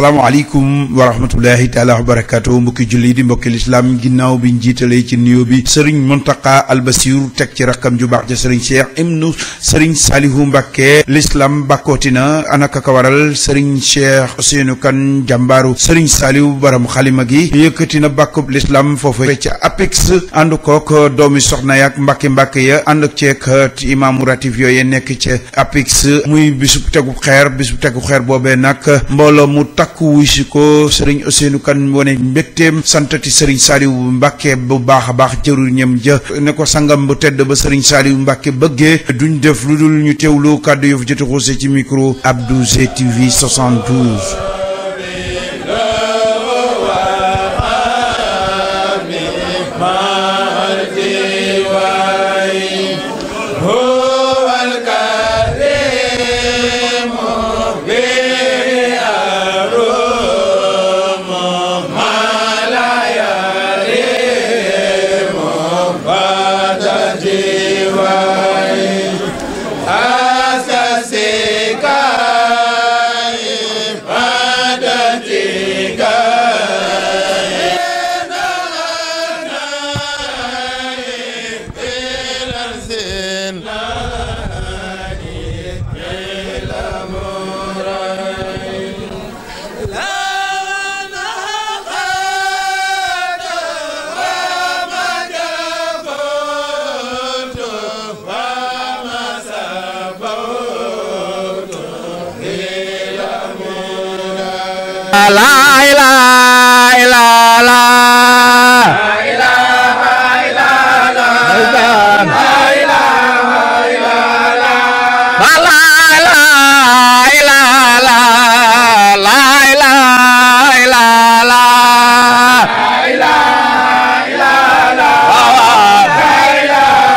asalaamaaleykum wa rahmatullahi taala wa barakaatu mbokki julli di mbokki lislaam ginnaaw bi njiitalee ci nuyoo bi Serigne Mountakha Al Bassirou teg ci rakkam ju baax ja Serigne Cheikh ibnu Serigne Salihu Mbacké l'islam bàkkootina anaka ka waral Serigne Cheikh Ousseynou Kane jàmbaaru Serigne Salihu baram xalima gi yëkkati na bàkkub l'islam foofu ca APEX ànd kook doomi soxna yaak mbàkke ya ànd ak ceek imaamu ratif yooyu nekk ca APEX muy bisub tegu xeer boobee nag mbooloo mu takku wuy si ko Serigne Ousseynou Kane wane mbégteem santati Serigne Saliou Mbacké bu baax a baax jëruñam ja ne ko sangam bu tedd ba Serigne Saliou Mbacké bëggee duñ def lu dul ñu teewlu kàddu yu joti xuuse ci micro Abdou GTV 72. La ilaha illallah la ilaha illallah la ilaha illallah la ilaha illallah la ilaha illallah la ilaha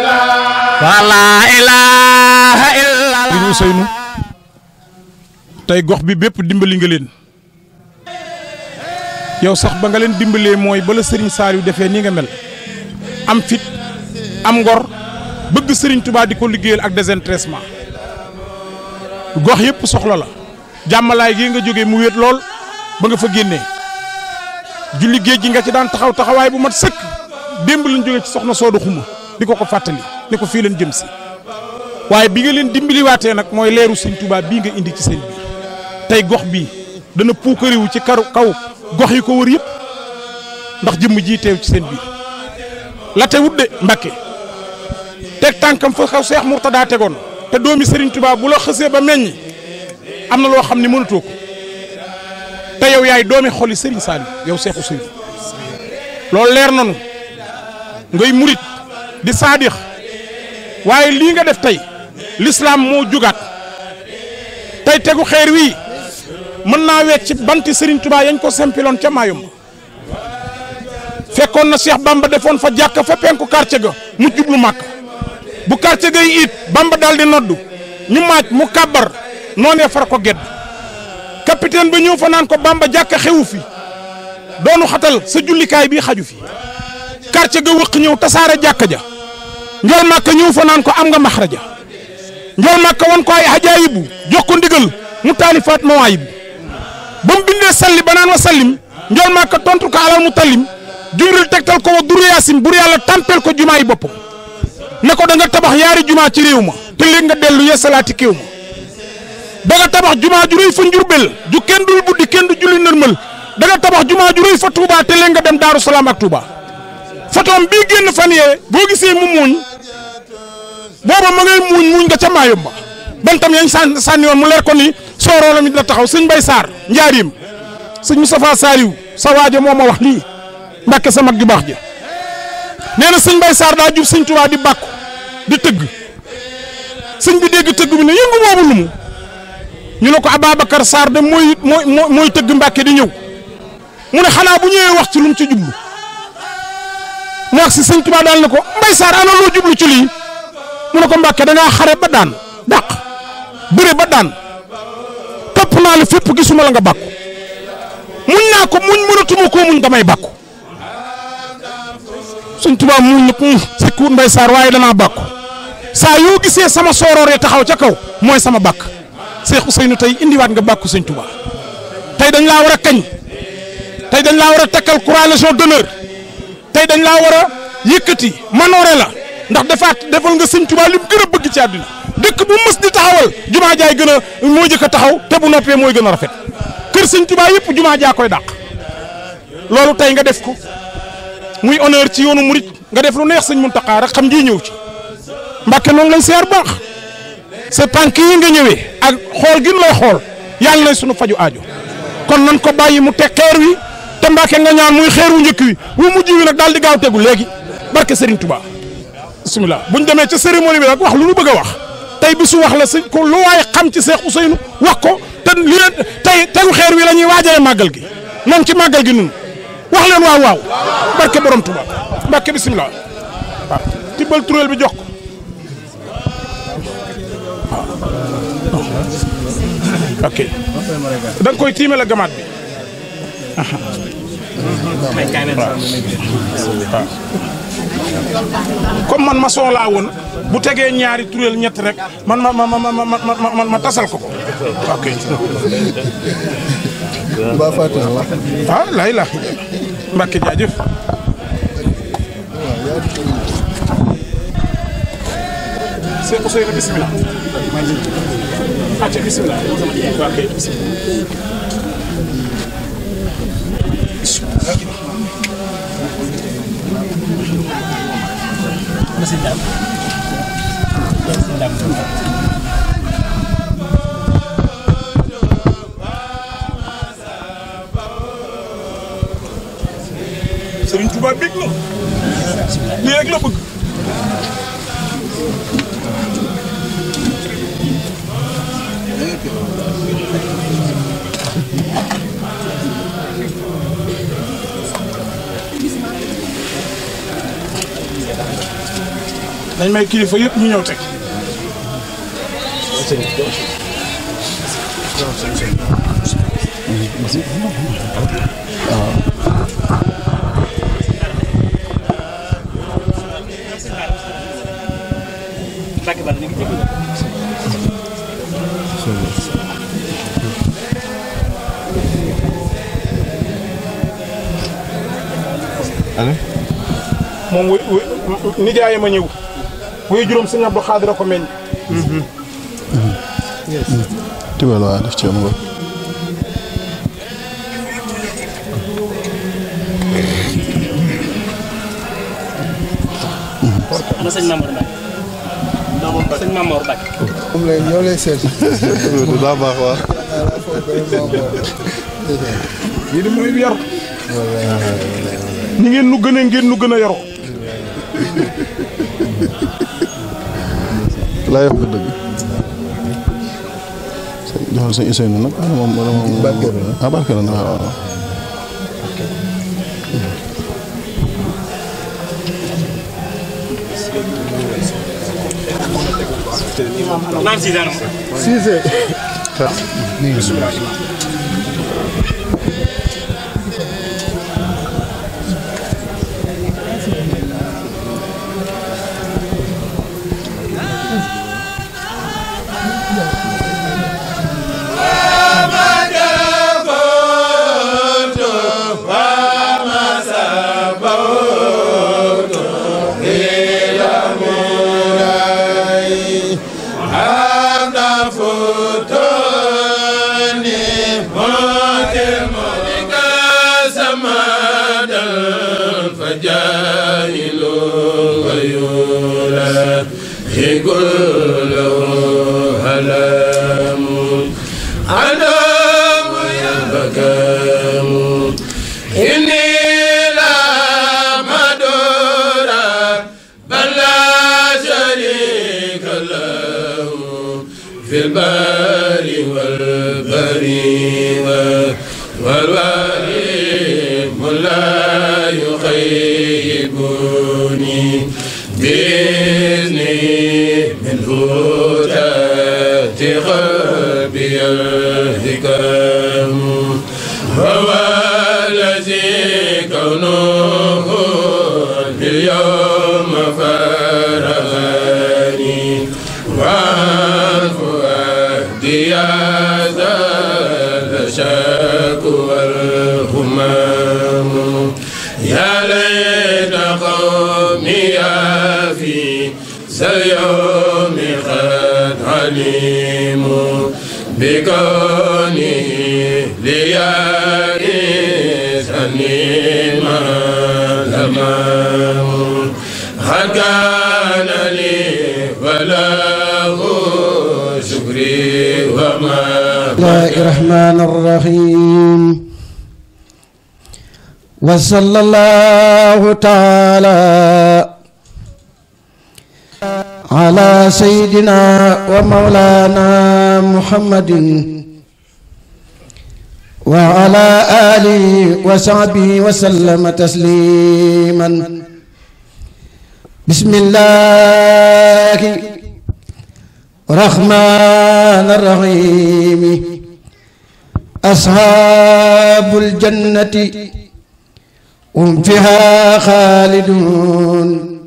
illallah la ilaha illallah. tey gox bi bépp dimbali nga leen yow sax ba nga leen dimbalee mooy bala Serigne Saliou defee nii nga mel am fit am ngor bëgg Serigne Touba di ko liggéeyal ak désintéressement gox yëpp soxla la jàmmalaay gi nga jógee mu wéet lool ba nga fa génnee julli géej gi nga ci daan taxawaay bu mat sëkk démb lañ jógee ci soxna Soodu Xuma di ko fàttali ni ko fii leen jëm si waaye bi nga leen dimbaliwaatee nag mooy leeru Serigne Touba bii nga indi ci seen bi tey gox bii dana puukariwu ci kaw gox yi ko wër yëpp ndax jëmm ji teew ci seen biir la te wut de Mbacké teg tànkam fa xaw Cheikh Mourtada tegoon te doomi Serigne Touba bu la xësee ba meññ am na loo xam ne mënatoo ko te yow yaay doomi xoli Serigne Saliou yow Cheikh Ousseynou loolu leer nanu ngay murit di saadix waaye lii nga def tey l'islam moo jugaat tey tegu xeer wii mën naa wecc ci banti Serigne Touba yañ ko sempiloon ca Mayumba fekkoon na Cheikh Bamba defoon fa jàkka fa penku quartier ga mu jublu màkk bu quartier ga it Bamba daal di noddu ñu maaj mu kàbbar noonee far ko gedd capitaine ba ñëw fa naan ko Bamba jàkka xewu fi doonu xatal sa jullikaay bii xaju fi quartier ga wëq ñëw tasaare jàkka ja njool màkk ñëw fa naan ko am nga maxraja njool màkk won ko ay ajaayibu jox ko ndigal mu taalifaat mawaayibu ba mu bindee salli ba naan wa sallim njool màkk tontu ko alal mu tallim Jibril tegtal ko wa duru yaasim bur yàlla tampel ko jumaa yi boppam ne ko da nga tabax yaari jumaa ci réew ma te léegi nga dellu yeesalaati kéew ma da nga tabax jumaa ju rëy fa Njurbel ju kenn dul buddi kenn du julli nërmal da nga tabax jumaa ju rëy fa Touba te léegi nga dem Daaru Salaam ak Touba fotoom bii génn fan yee boo gisee mu muuñ booba ma ngay muuñ nga ca Mayumba bantam yañ sànni woon mu leer ko ni sooroo la mi dina taxaw sëñ Mbay Sarr njaarim sëñ Moustapha Saliou sa waajo moo ma wax lii Mbacké sa mag ju baax ja nee na sëñ Mbay Sarr daa jub sëñ Touba di bàkku di tëgg sëñ bi dégg tëgg bi ne yëngu boobu lu mu ñu ne ko Ababacar Sarr de mooy tëgg Mbacké di ñëw mu ne xanaa bu ñëwee wax ci lu mu ci jublu mu wax si sëñ Touba daal ne ko Mbay Sarr ana loo jublu ci lii mu ne ko Mbacké da ngaa xare ba daan dàq bëre ba daan topp naa la fépp gisuma la nga bàkku muñ naa ko muñ mënatuma koo muñ damay bàkku sëñ Touba muñ nag sikkuut Mbay Sarr waaye danaa bàkku saa yoo gisee sama soorooree taxaw ca kaw mooy sama bàkk Cheikh Ousseynou tey indiwaat nga bàkku sëñ Touba tey dañ laa war a kañ tey dañ laa war a takkal croix légion d'honneur tey dañ laa war a yëkkati manoore la ndax defal nga sëñ Tuubaa li mu gën a bëgg ci àdduna dëkk bu mës di taxawal jumaa jaay gën a moo jëkk a taxaw te bu noppee mooy gën a rafet kër sëñ Tuubaa yëpp jumaa jaa koy dàq loolu tey nga def ko muy honneur ci yoonu murit nga def lu neex sëñ Muntaxa rek xam ngi ñëw ci Mbàkke noonu lañ seer baax sa tànk yi nga ñëwee ak xool gi lay xool yàlla na sunu faju aajo kon nan ko bàyyi mu teg xeer wi te Mbàkke nga ñaan muy xeer wu njëkk wi wu mujj wi nag daal di gaaw tegu léegi barke Serigne Touba bisimilah buñ demee ca cérémonie bi nag wax lu nu bëgg a wax tey bisu wax la sëñ ko lu waaye xam ci Cheikh Ousseynou wax ko te li leen tey tegu xeer wi la ñuy waajale màggal gi noonu ci màggal gi nun wax leen waaw waaw barke borom Touba Mbàkke bisimilah waaw tibbal turéel bi jox ko ok da nga koy tiimale gamaat bi waaw comme man maçon laa woon bu tegee ñaari turéel ñett rek man ma tasal ko ok ah lay la Mbàkke jaajëf Cheikh Ousseynou bismillah acca bismillah ok Serigne Touba bég na lii rek la bëgg dañ may kilifa yëpp ñu ñëw teg moom nijaay ma ñëw wuy juróom sëñ Abdou Khadre ko meññ tibal waa def ci am nga ana sëñ Mamour Mbacke sëñ Mamour Mbacke moom lay ñoo lay seet daa baax waa yéen mooy yar ñi ngeen nu gën a yaroo laa wax nga dëgg joxal sëñ Ousseynou nag moom barke na waaw naan si daanam Cissé في البر والبر والوالم لا يخيبني بإذنه منه تأتي قلبي الحكم هو الذي كونه اليوم فرغني وعن فؤادي هذا شك يا في اليوم قد عليم بكونه ليائس أنيما الأمام قد كان لي وله شكري وما بسم الله الرحمن الرحيم وصلى الله تعالى على سيدنا ومولانا محمد وعلى آله وصحبه وسلم تسليما بسم الله الرحمن الرحيم أصحاب الجنة هم فيها خالدون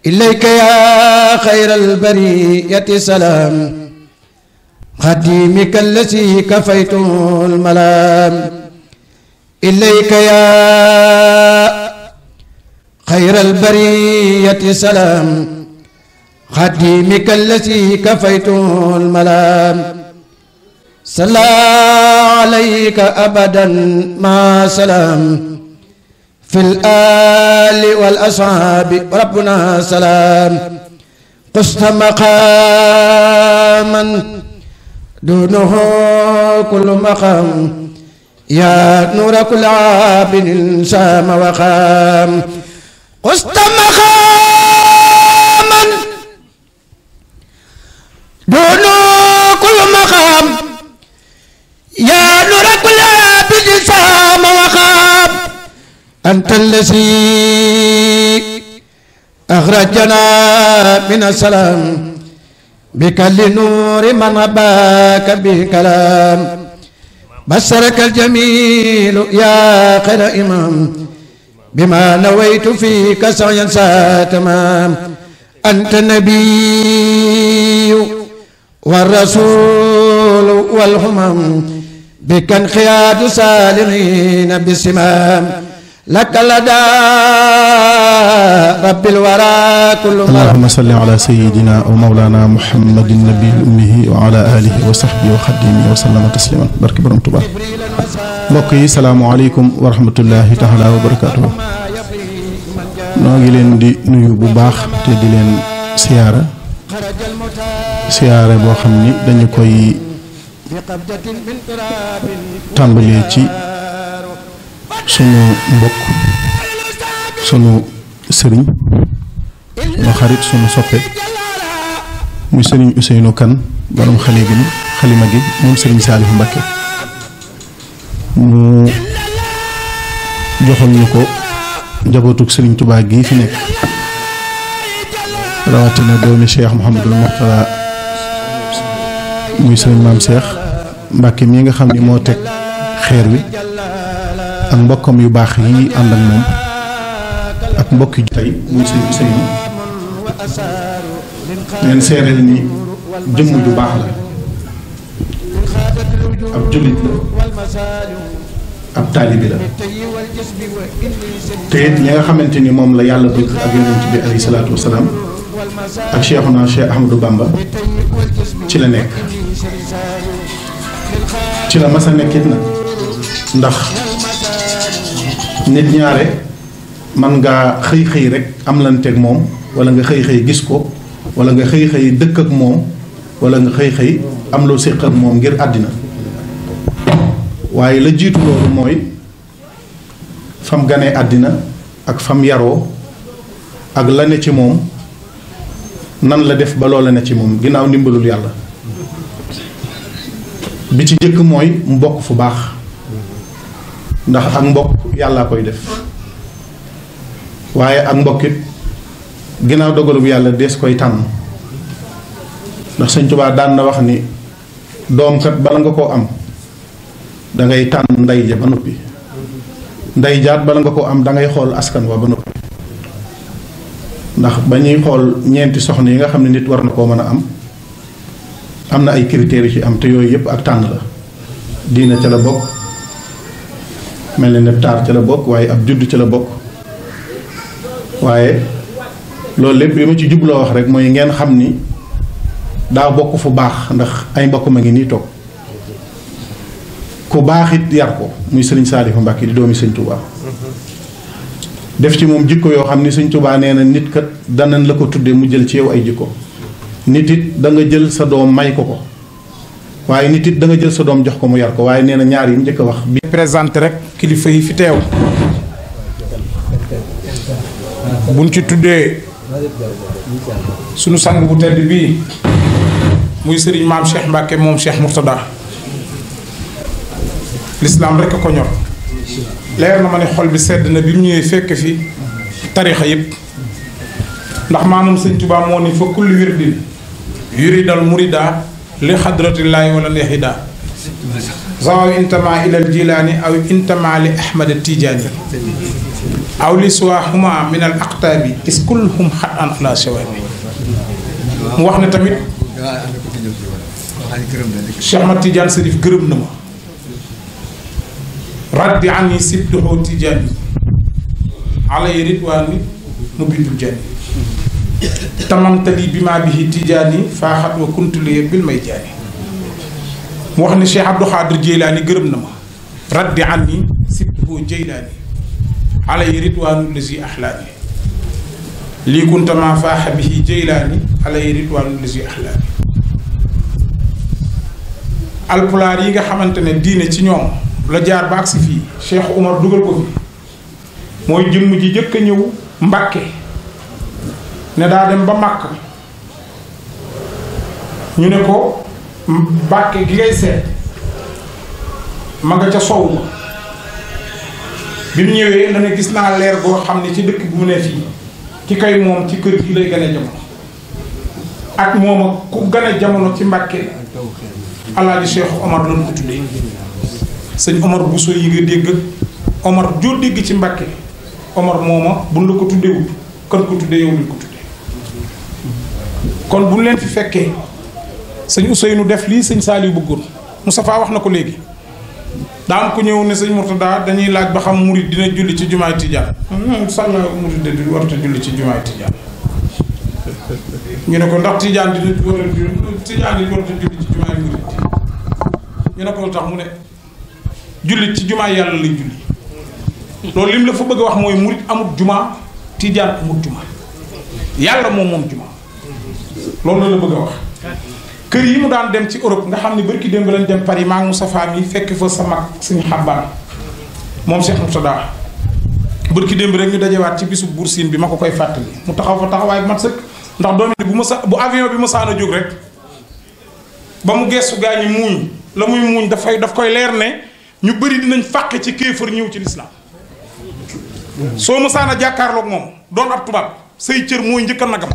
إليك يا خير البرية سلام خديمك الذي كفيته الملام إليك يا خير البرية سلام خديمك الذي كفيته الملام صلى عليك أبدا مع سلام في الآل والأصحاب ربنا سلام قست مقاما دونه كل مقام يا نور كل عابد سام وخام قست مقاما دونه كل مقام يا نور كل عابد سام وخام أنت الذي أخرجنا من السلام بك لنور من أباك بكلام بشرك الجميل يا خير إمام بما نويت فيك سعيا تمام أنت النبي والرسول والهمم بك انقياد سالمين بالسمام لك لدى رب الورى كل اللهم صل على سيدنا ومولانا محمد النبي الأمي وعلى آله وصحبه وخدمه وسلم تسليما barke Borom Tuubaa mbokk yi salaamualeykum wa rahmatullahi taala wa barakaatuhu noo ngi leen di nuyu bu baax te di leen siyaara boo xam ni dañu koy tàmbalee ci sunu mbokk sunu sëriñ sunu xarit sunu soppe muy sëriñ Ousseynou Kane borom xalima gi moom sëriñ Saliou Mbacké mu joxoon ñu ko njabootug sëriñ Touba gii fi nekk rawatina doomi Cheikh Mouhamadul Mourtada muy sëriñ maam Cheikh Mbacké mi nga xam ni moo teg xeer wi ak mbokkam yu baax yi ànd ak moom ak mbokk yu tey muy sëriñ Ousseynou leen seereel ni jëmm ju baax la ab jullit la ab taalibi la te it li nga xamante ni moom la yàlla bëgg ak yonent bi alayhi salaatu wasalaam ak Cheikhuna Cheikh Ahmadou Bamba ci la nekk ci la mas a nekkit na ndax nit ñaare man ngaa xëy rek am lanteeg moom wala nga xëy gis ko wala nga xëy dëkk ak moom wala nga xëy am loo séq ak moom ngir àddina waaye la jiitu loolu mooy fam ganee àddina ak fam yaroo ak la ne ci moom nan la def ba loola ne ci moom ginnaaw ndimbalul yàlla bi ci jëkk mooy mu bokk fu baax ndax ak mbokk yàllaa koy def waaye ak mbokkit ginnaaw dogalub yàlla dees koy tànn ndax Sëñ Tuubaa daan na wax ni doom kat bala nga koo am dangay tànn ndey ja ba noppi ndey jaat bala nga koo am dangay xool askan wa ba noppi ndax ba ñuy xool ñeenti soxna yi nga xam ne nit war na koo mën a am na ay critères yu ci am te yooyu yëpp ak tànn la diina ca la bokk mel ne taar ca la bokk waaye ab judd ca la bokk waaye loolu lépp li ma ci jubloo wax rek mooy ngeen xam ni daa bokk fu baax ndax ay mbokk ma ngi nii toog ku baax it yar ko muy sëriñ Saalihu Mbàkke di doomi sëñ Touba def ci moom jikko yoo xam ni sëñ Touba nee na nit kat danañ la ko tuddee mu jël ci yow ay jikko nit it da nga jël sa doom may ko ko waaye nit it da nga jël sa doom jox ko mu yar ko waaye nee na ñaar yi mu njëkk a wax. bi présenté rek kilifa yi fi teew buñ ci tuddee sunu sang bu tedd bii muy sëriñ maam Cheikh Mbacke moom Cheikh Mourtada l'islam rek a ko ñor leer na ma ne xol bi sedd na bi mu ñëwee fekk fi tarixa yëpp ndax maamam sëñ Tuubaa moo ni fa kulli wirdin yuridal murida li xadratillaahi wala lexida sawaw intama ilal jilaani aw intama li ahmad tijaani aw li suwahuma min al aqtaabi is kulluhum xat an ala shawaabi mu wax ne tamit Cheikh Ahmad Tidiane Serif gërëm na ma raddi ani sibtuhu tijaani alay ridwaani mu bindul jani tamamtali bi maa bihi tijaani faaxat wa kuntuliye bil may jaani mu wax ne Cheikh Abdou Khadir Jeylaani gërëm na ma raddi anni sibtuhu Jeylaani alay ridwaanu lazi ahlaani lii kunta maa faaxa bihi Jeylaani alay ridwaanu lazi ahlaani alpulaar yi nga xamante ne diine ci ñoom la jaar ba agsi fii Cheikh Omar dugal ko fi mooy jëmm ji jëkk a ñëw Mbàkke ne daa dem ba Màkka ñu ne ko Mbàkke gi ngay seet ma nga ca sow ma bi mu ñëwee na ne gis naa leer goo xam ne ci dëkk bu mu ne fii ki kay moom ci kër gi lay gane jamono ak moom ak ku gane jamono ci Mbàkke Alaaji Cheikh Omar lañu ko tuddee sëñ Omar Bousso yi nga dégg Omar joo dégg ci Mbàkke Omar mooma buñ la ko tuddewut kan ko tuddee yow lañ ko tuddee kon buñ leen fi fekkee sëñ Ousseynou def lii sëñ Saliou bëggoon Moustapha wax na ko léegi daa am ko ñëw ne sëñ Mourtada dañuy laaj ba xam murid dina julli ci jumaay Tijaan sàlla murid de du warta julli ci jumaay Tijaan ñu ne ko ndax Tijaan dina war a Tijaan yi warta julli ci jumaay murid ñu ne ko tax mu ne jullit ci jumaa yàlla lay julli loolu lim la fa bëgg a wax mooy murit amut jumaa Tijaan amut jumaa yàlla moom jumaa loolu la bëgg a wax kër yi mu daan dem ci Europe nga xam ne barki démb lañ dem Paris maa ngi Moustapha mi fekk fa sa mag suñu xabbaan moom Cheikh Mourtada barki démb rek ñu dajewaat ci bisu Buur Siin bi ma ko koy fàttali mu taxaw fa taxawaay bu mat sëkk ndax doomi bu avion bi ma saan a jóg rek ba mu geestu gaa ñi muuñ la muy muuñ daf koy leer ne ñu bëri dinañ fàqe ci kéefër ñëw ci lislaam soo mësaan a jàkkaarloog moom doon ab tubaab say cër mooy njëkk a nagam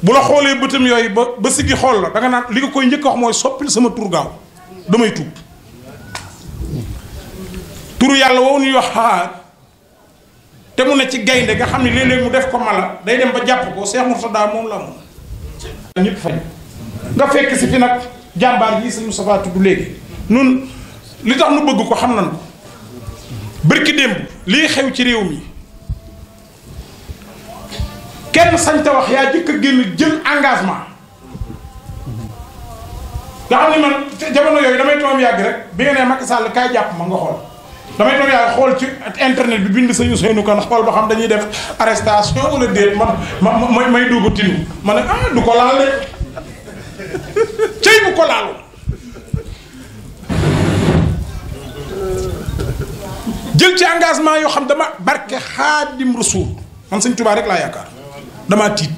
bu la xoolee bëtam yooyu ba siggi xool la danga naan li nga koy njëkk a wax mooy soppil sama tur gaaw damay tuub turu yàlla woowu ñuy wax xaar te mu ne ci gaynde nga xam ne léeg-léeg mu def ko mala day dem ba jàpp ko Cheikh Mourtada moom la moom ñëpp fañ nga fekk si fi nag jàmbaar yi sëñ Moustapha tudd léegi nun li tax nu bëgg ko xam nañ ko bërki démb lii xew ci réew mi kenn sañ ta wax yaa jëkk a génn jël engagement nga xam ne man jamono yooyu damay toom yàgg rek bi nga nee Macky Sall kaay jàpp ma nga xool damay toom yàgg xool ci internet bi bind sañu Ousseynou Kane xool ba xam dañuy def arrestation wala déet man may dugg tinu ma ne du ko laal de cëy bu ko laal jël ci engagement yoo xam dama barke Xaadim Rasuul man sëñ Tuubaa rek laa yaakaar damaa tiit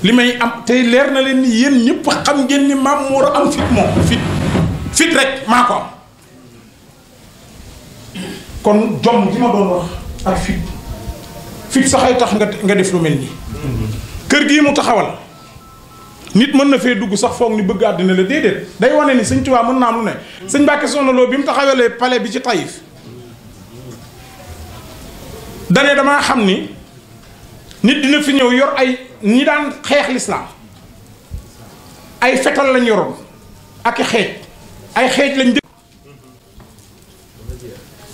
li may am tey leer na leen ni yéen ñëpp xam ngeen ni maam moo am fit moom fit rek maa ko am kon jom ji ma doon wax ak fit sax ay tax nga def lu mel nii kër gii mu taxawal nit mën na fee dugg sax foog ni bëgg àddina la déedéet day wane ni sëñ Tuubaa mën naa am lu ne sëñ Mbàkke Soxna Lo bi mu taxawalee palais bi ci Taïf dane damaa xam ni nit dina fi ñëw yor ay ñi daan xeex lislaam ay fetal lañ yoroon ak i xeej ay xeej lañ jëkk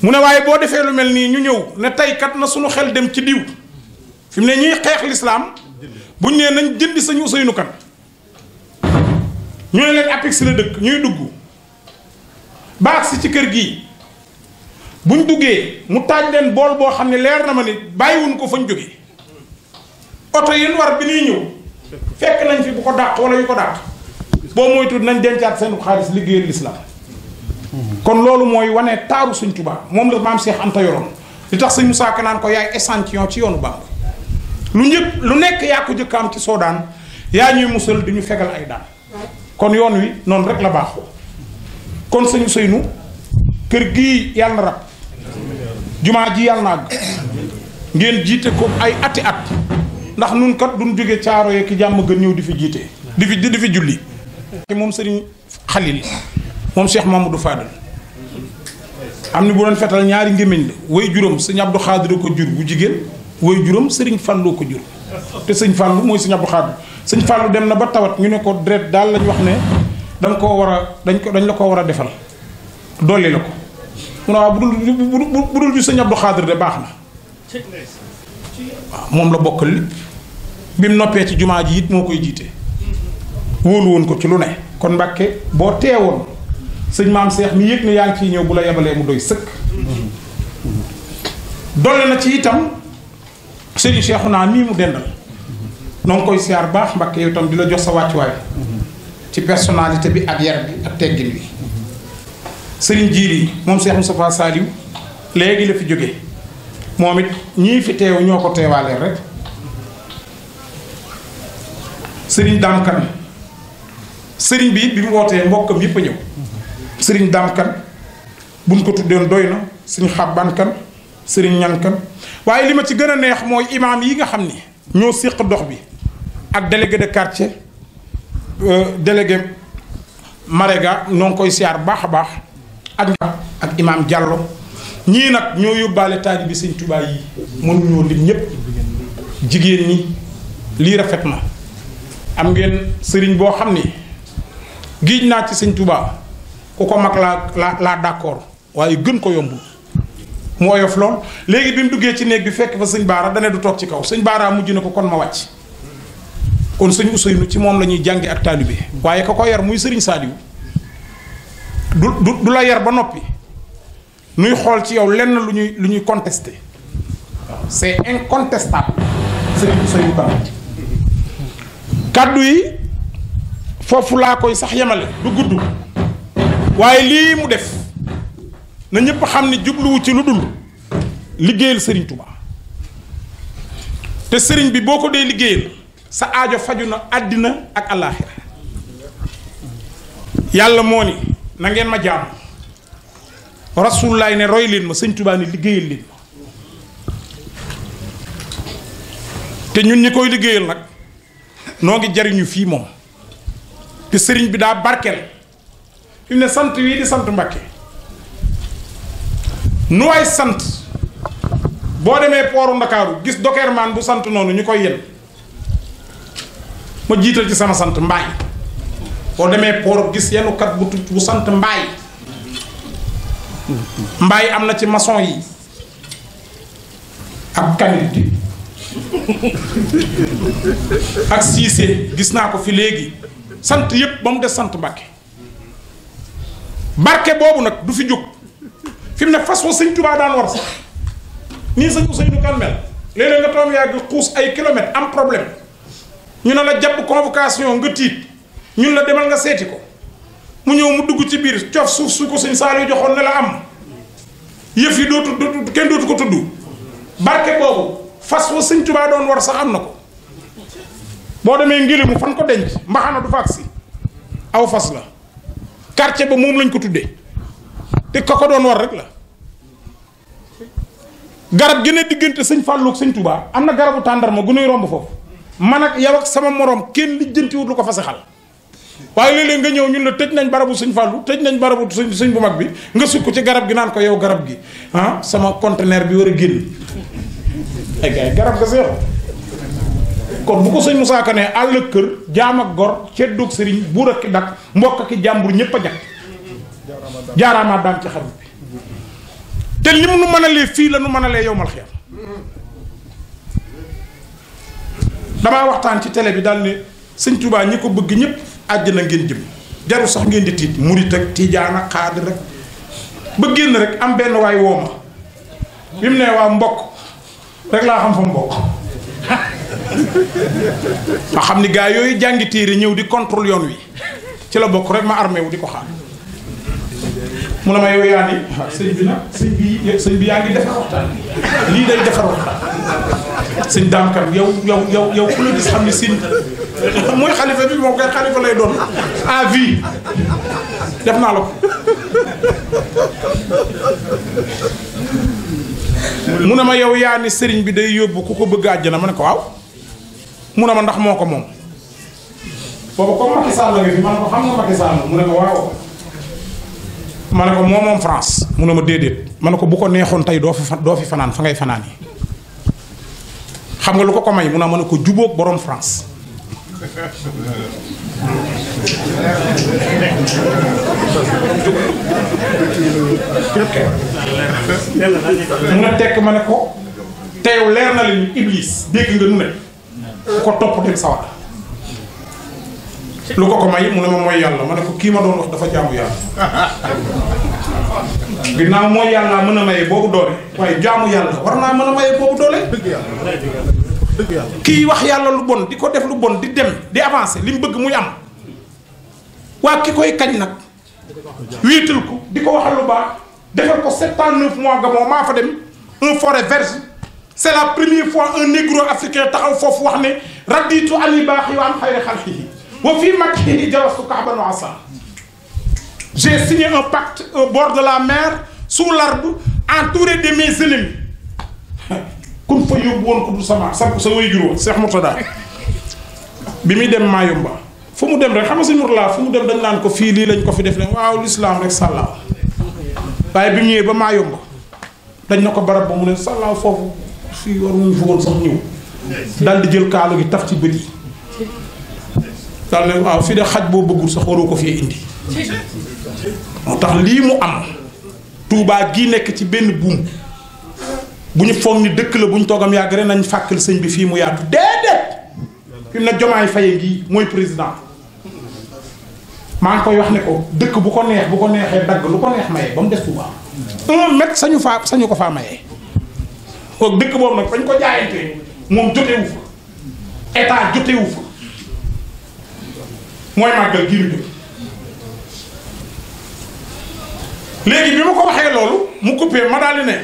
mu ne waaye boo defee lu mel nii ñu ñëw ne tey kat na suñu xel dem ci diw fi mu ne ñuy xeex lislaam buñ nee nañ jëndi sëñ Ousseynou Kane ñu ne leen APEX la dëkk ñuy dugg baax si ci kër gii buñ duggee mu taaj leen bool boo xam ne leer na ma ni bàyyiwuñ ko fañ jógee oto yi war bi ñuy ñëw fekk nañ fi bu ko dàq wala yu ko dàq boo moytuwul nañ dencaat seen xaalis liggéeyal lislaam kon loolu mooy wane taaru Sëñ Tuubaa moom la maam Cheikh Anta yoroon li tax sëñ Moussa Ka naan ko yaay échantillon ci yoonu Bamba lu nekk yaa ko jëkk am ci soodaan yaa ñuy musal di ñu fegal ay daan kon yoon wi noonu rek la baaxoo kon sëñ Ousseynou kër gii yàlla na rab jumaa ji yàlla na àgg ngeen jiite ko ay ati at ndax nun kat duñ jóge caaro ye ki jàmm gën ñëw di fi jiite di fi julli moom sëriñ Xalil moom Cheikh Mamadou Fadal am ni bu doon fetal ñaari ngémmiñ la way juróom sëñ Abdou Xaadir ko jur bu jigéen way juróom sëriñ Fallou ko jur te sëñ Fallou mooy sëñ Abdou Xaadir sëñ Fallou dem na ba tawat ñu ne ko deret daal lañ wax ne dañ la ko war a defal dolli la ko mu ne waaw bu dul ju sëñ Abdou Xaadir de baax na waaw moom la bokkal lépp bi mu noppee ci jumaa ji it moo koy jiite wóolu woon ko ci lu ne kon Mbàkke boo teewoon sëñ maam Seex mi yëg ne yaa ngi ciy ñëw bu la yebalee mu doy sëkk dolli na ci itam sëriñ Seexuna mii mu dendal noo ngi koy siyaar baax Mbàkke yow itam di la jox sa wàccuwaay ci personnalité bi ak yar bi ak teggin bi sëriñ Jiili moom Seex Moustapha Saliou léegi la fi jóge moom it ñii fi teew ñoo ko teewaaleel rek sëriñ Dame Kane sëriñ bi bi mu wootee mbokkam yëpp a ñëw sëriñ Dame Kane buñ ko tuddoon doy na sëriñ Xabbaan Kane sëriñ Ñan Kane waaye li ma ci gën a neex mooy imaam yi nga xam ni ñoo séq dox bi ak délégué de quartier délégué Marega ñoo ngi koy siyaar baax a baax ak imaam Diallo ñii nag ñoo yóbbaale taalibe bi sëñ Tuubaa yi mënuñoo lim ñëpp jigéen ñi lii rafet na am ngeen sëriñ boo xam ni giiñ naa ci sëñ Tuubaa ku ko mag laa d'accord waaye gën ko yombul mu oyof lool léegi bi mu duggee ci néeg bi fekk fa sëñ Baara dane du toog ci kaw sëñ Baara mujj na ko kon ma wàcc kon sëñ Ousseynou ci moom la ñuy jànge ak taalibe waaye ka ko yar muy sëriñ Saliou du la yar ba noppi nuy xool ci yow lenn lu ñuy contesté waaw c'est incontestable sëriñ Ousseynou Kane kàddu yi foofu laa koy sax yemale du gudd waaye lii mu def na ñëpp xam ne jubluwu ci lu dul liggéeyal sëriñ Touba te sëriñ bi boo ko dee liggéeyal sa aajo faju na àddina ak àllaaxira yàlla moo ni na ngeen ma jaam rasulullaay ne roy leen ma sëñ Touba ni liggéeyal leen ma te ñun ñi koy liggéeyal nag noo ngi jariñu fii moom te sëriñ bi daa barkeel fi mu ne sant wii di sant Mbàkke nu waay sant boo demee pooru Ndakaaru gis dokermaan bu sant noonu ñu koy yen ma jiital ci sama sant Mbaay boo demee poor gis yenukat bu sant Mbaay Mbaay am na ci maçon yi ak kanit ak siisee gis naa ko fi léegi sant yépp ba mu des sant Mbàkke barke boobu nag du fi jóg fi mu ne fas wa sëñ Tuubaa daan war sax nii sëñ Ousseynou Kane mel léeg-léeg nga toom yàgg xuus ay kilomètres am problème ñu ne la jàpp convocation nga tiit ñun la demal nga seeti ko mu ñëw mu dugg ci biir cof suuf su ko sëñ Saliou joxoon ne la am yëf yi dootu kenn dootu ko tudd barke boobu fas wa sëñ Tuubaa doon war sax am na ko boo demee ngilimu fan ko denc mbaxana du faak si aw fas la quartier ba moom lañ ko tuddee te ka ko doon war rek la garab gi ne diggante sëñ Fallou ak sëñ Touba am na garabu tàndarma gu nuy romb foofu man ak yow ak sama morom kenn lijjantiwut lu ko fa saxal waaye léeg-léeg nga ñëw ñun la tëj nañ barabu sëñ Fallou tëj nañ barabu sëñ bu mag bi nga sukk ci garab gi naan ko yow garab gi ah sama conteneur bi war a génn ay gars garab ga seexu kon bu ko sëñ Moussa Ka ne àll kër jaam ak gor ceddoog sëriñ buur ak ki dak mbokk ak ki jàmbur ñépp a jag jaaraamaa daan ci xarit bi te li mu nu mën a lee fii la nu mën a lee yow mal xeer damaa waxtaan ci télé bi daal ne sëñ Touba ñi ko bëgg ñëpp àjjana ngeen jëm jarul sax ngeen di tiit murit ak tijaan ak xaadir rek ba génn rek am benn waay woo ma bi mu ne waa mbokk rek laa xam fa mbokk ma xam ni gaa yooyu jàngi téere ñëw di contrôle yoon wi ci la bokk rek ma armé wu di ko xaar mu ne ma yow yaa ni sëñ bi nag sëñ bi yaa ngi defar waxtaan lii day defar waxtaan sëñ Dame Kane yow ku la gis xam ni sëñ mooy xalifa bi moom koy xalifa lay doon à vie def naa la ko mu ne ma yow yaa ni sëriñ bi day yóbbu ku ko bëgg àjjana ma ne ko waaw mu ne ma ndax moo ko moom boobu comme Macky Sall la nga fi ma ne ko xam nga Macky Sall mu ne ma waaw ma ne ko moom France mu ne ma déedéet ma ne ko bu ko neexoon tey doo fi fanaan fa ngay fanaan yi xam nga lu ko may mu ne ma ne ko jubóog borom France mu ne tekk ma ne ko teew leer na leen Iblis dégg nga nu ne ku ko topp dem sawar lu ko may mu ne ma mooy yàlla ma ne ko kii ma doon wax dafa jaamu yàlla ginnaaw mooy yàlla mën a maye boobu doole waaye jaamu yàlla war naa mën a maye boobu doole kii wax yàlla lu bon di ko def lu bon di dem di avancer li mu bëgg muy am waa ki koy kañ nag wéetal ko di ko waxal lu baax defal ko 7 ans 9 mois nga moom maa fa dem un forêt vierge c'est la première fois un négro africain taxaw foofu wax ne raditu ani baax yu am xayri xalqihi wa fii madhihi jalastu ka'ban wa asa j'ai signé un pacte au bord de la mer sous l'arbre entouré de mes ennemis kun fa yóbbu woon ko du sama sa way jur woon Cheikh Mourtada bi muy dem Mayumba fu mu dem rek xam nga si Mourtada fu mu dem dañ naan ko fii lii lañ ko fi def leen waaw l'islam rek sàllaaw waaye bi mu ñëwee ba Mayumba dañ na ko barab ba mu ne sàllaaw foofu fii waruñu fa woon sax ñëw daal di jël kaalu gi taf ci bët yi daal ne waaw fii de xaj boo bëggul sax waroo ko fii indi moo tax lii mu am Touba gii nekk ci benn buum bu ñu foog ni dëkk la bu ñu toogam yàgg rek nañ fàkkal sëñ bi fii mu yaatu déedéet fi mu ne Jomaay Faye ngi mooy président maa ngi koy wax ne ko dëkk bu ko neexee dagg lu ko neex maye ba mu des Touba 1 mètre sañu ko faa maye kooku dëkk boobu nag fañ ko jaayantee moom jotewu fa état jotewu fa mooy màggal gii ñu jóg léegi bi ma ko waxee loolu mu coupé ma daal di ne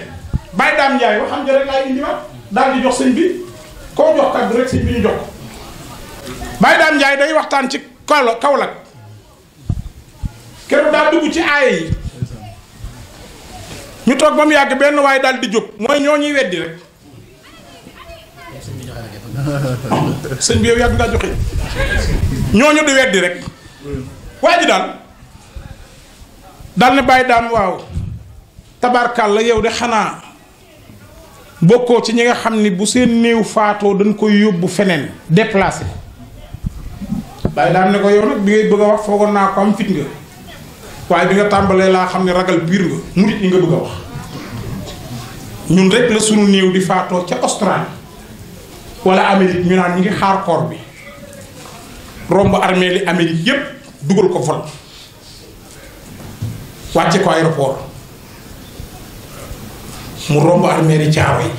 Baye Dame Ndiaye waxam nga rek laay indiwaat daal di jox sëñ bi koo jox kàddu rek sëñ bi ñu jox ko Baye Dame Ndiaye day waxtaan ci Kaolack keroog daa dugg ci aaye yi ñu toog ba mu yàgg benn waaye daal di jóg mooy ñoo ñuy weddi rek sëñ bi yow yàgg ngaa joxe ñooñu di weddi rek waa ji daal ne Baye Dame waaw tabarkàlla yow de xanaa bokkoo ci ñi nga xam ni bu seen néew faatoo dañ koy yóbbu feneen déplacé Baye Dame ne ko yow nag bi ngay bëgg a wax foogoon naa ko am fit nga waaye bi nga tàmbalee laa xam ne ragal biir nga murit yi nga bëgg a wax ñun rek la sunu néew di faatoo ca Australie wala Amérique ñu naan ñi ngi xaar koor bi romb armée li Amérique yépp dugal ko vol wàcce ko aéroport mu romb armée li Caaroy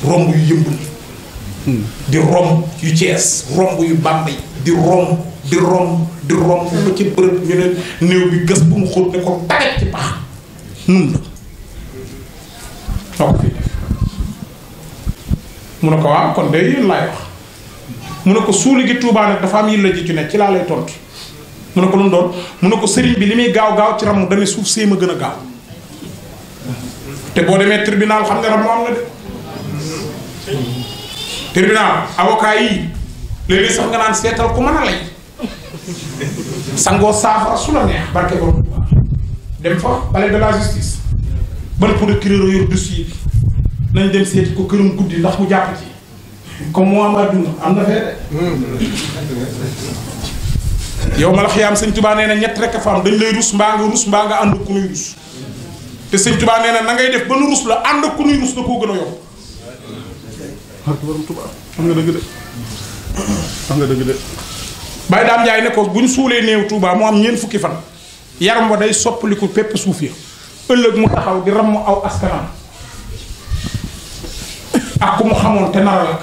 romb yu Yëmbul di romb yu Cees romb yu Bambey di romb ba ci bërëb ñu ne néew bi gës bu mu xóot ne ko taget ci pax nun la noo ko fi def mu ne ko waaw kon de yéen laay wax mu ne ko suuli gi Tuubaa nag dafa am yilla ji ci ne ci laa lay tontu mu ne ko lu mu doon mu ne ko sëriñ bi li muy gaaw ci ramu dana suuf see ma gën a gaaw te boo demee tribunal xam nga ramu am na de tribunal avocat yi léegi sax nga naan seetal ku mën a lay sangoo saafara su la neex barke borom dem fa palais de la justice ban procureur yor dossier bi nañ dem seeti ko këram guddi ndax mu jàpp ci comme moo am àdduna am na fee de yow ma la xiyaam sëñ Tuubaa nee na ñett rek a fa am dañ lay rus mbaa nga ànd ku nuy rus te sëñ Tuubaa nee na ngay def ba nu rus la ànd ku nuy rus da koo gën a yomb barke borom Tuubaa xam nga dëgg de xam nga dëgg de. Baye Dame Ndiaye ne ko bu ñu suulee néew Touba mu am ñeent fukki fan yaram wa day soppaliku pépp suuf ya ëllëg mu taxaw di ram mu aw askanam ak ku mu xamoon te nar a lakk.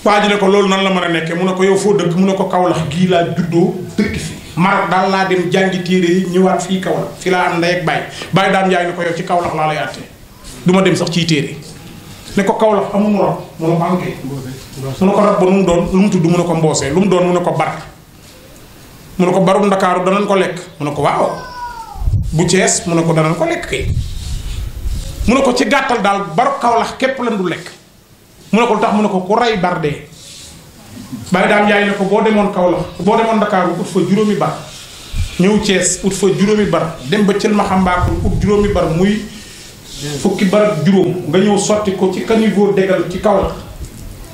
waa ji ne ko loolu nan la mën a nekkee mu ne ko yow foo dëkk mu ne ko Kaolack gii laa juddoo dëkk fi Maroc daal laa dem jàngi téere yi ñëwaat fii Kaolack fi laa am ndey ak baay Baye Dame Ndiaye ne ko yow ci Kaolack laa lay àtte du ma dem sax ciy téere ne ko Kaolack amuñu rob mu ne ko am kay mu ne ko rob ba nu mu doon lu mu tudd mu ne ko mboosee lu mu doon mu ne ko bar mu ne ko barum Ndakaaru danañ ko lekk mu ne ko waaw bu Cees mu ne ko danañ ko lekk kay mu ne ko ci gàttal daal baru Kaolack képp lañ du lekk mu ne ko lu tax mu ne ko ku rey bar dee Baye Dame Ndiaye ne ko boo demoon Kaolack boo demoon Ndakaaru ut fa juróomi bar ñëw Cees ut fa juróomi bar dem ba cël ma xambaakul ut juróomi bar muy fukki bar ak juróom nga ñëw sotti ko ci caniveau dégal ci Kaolack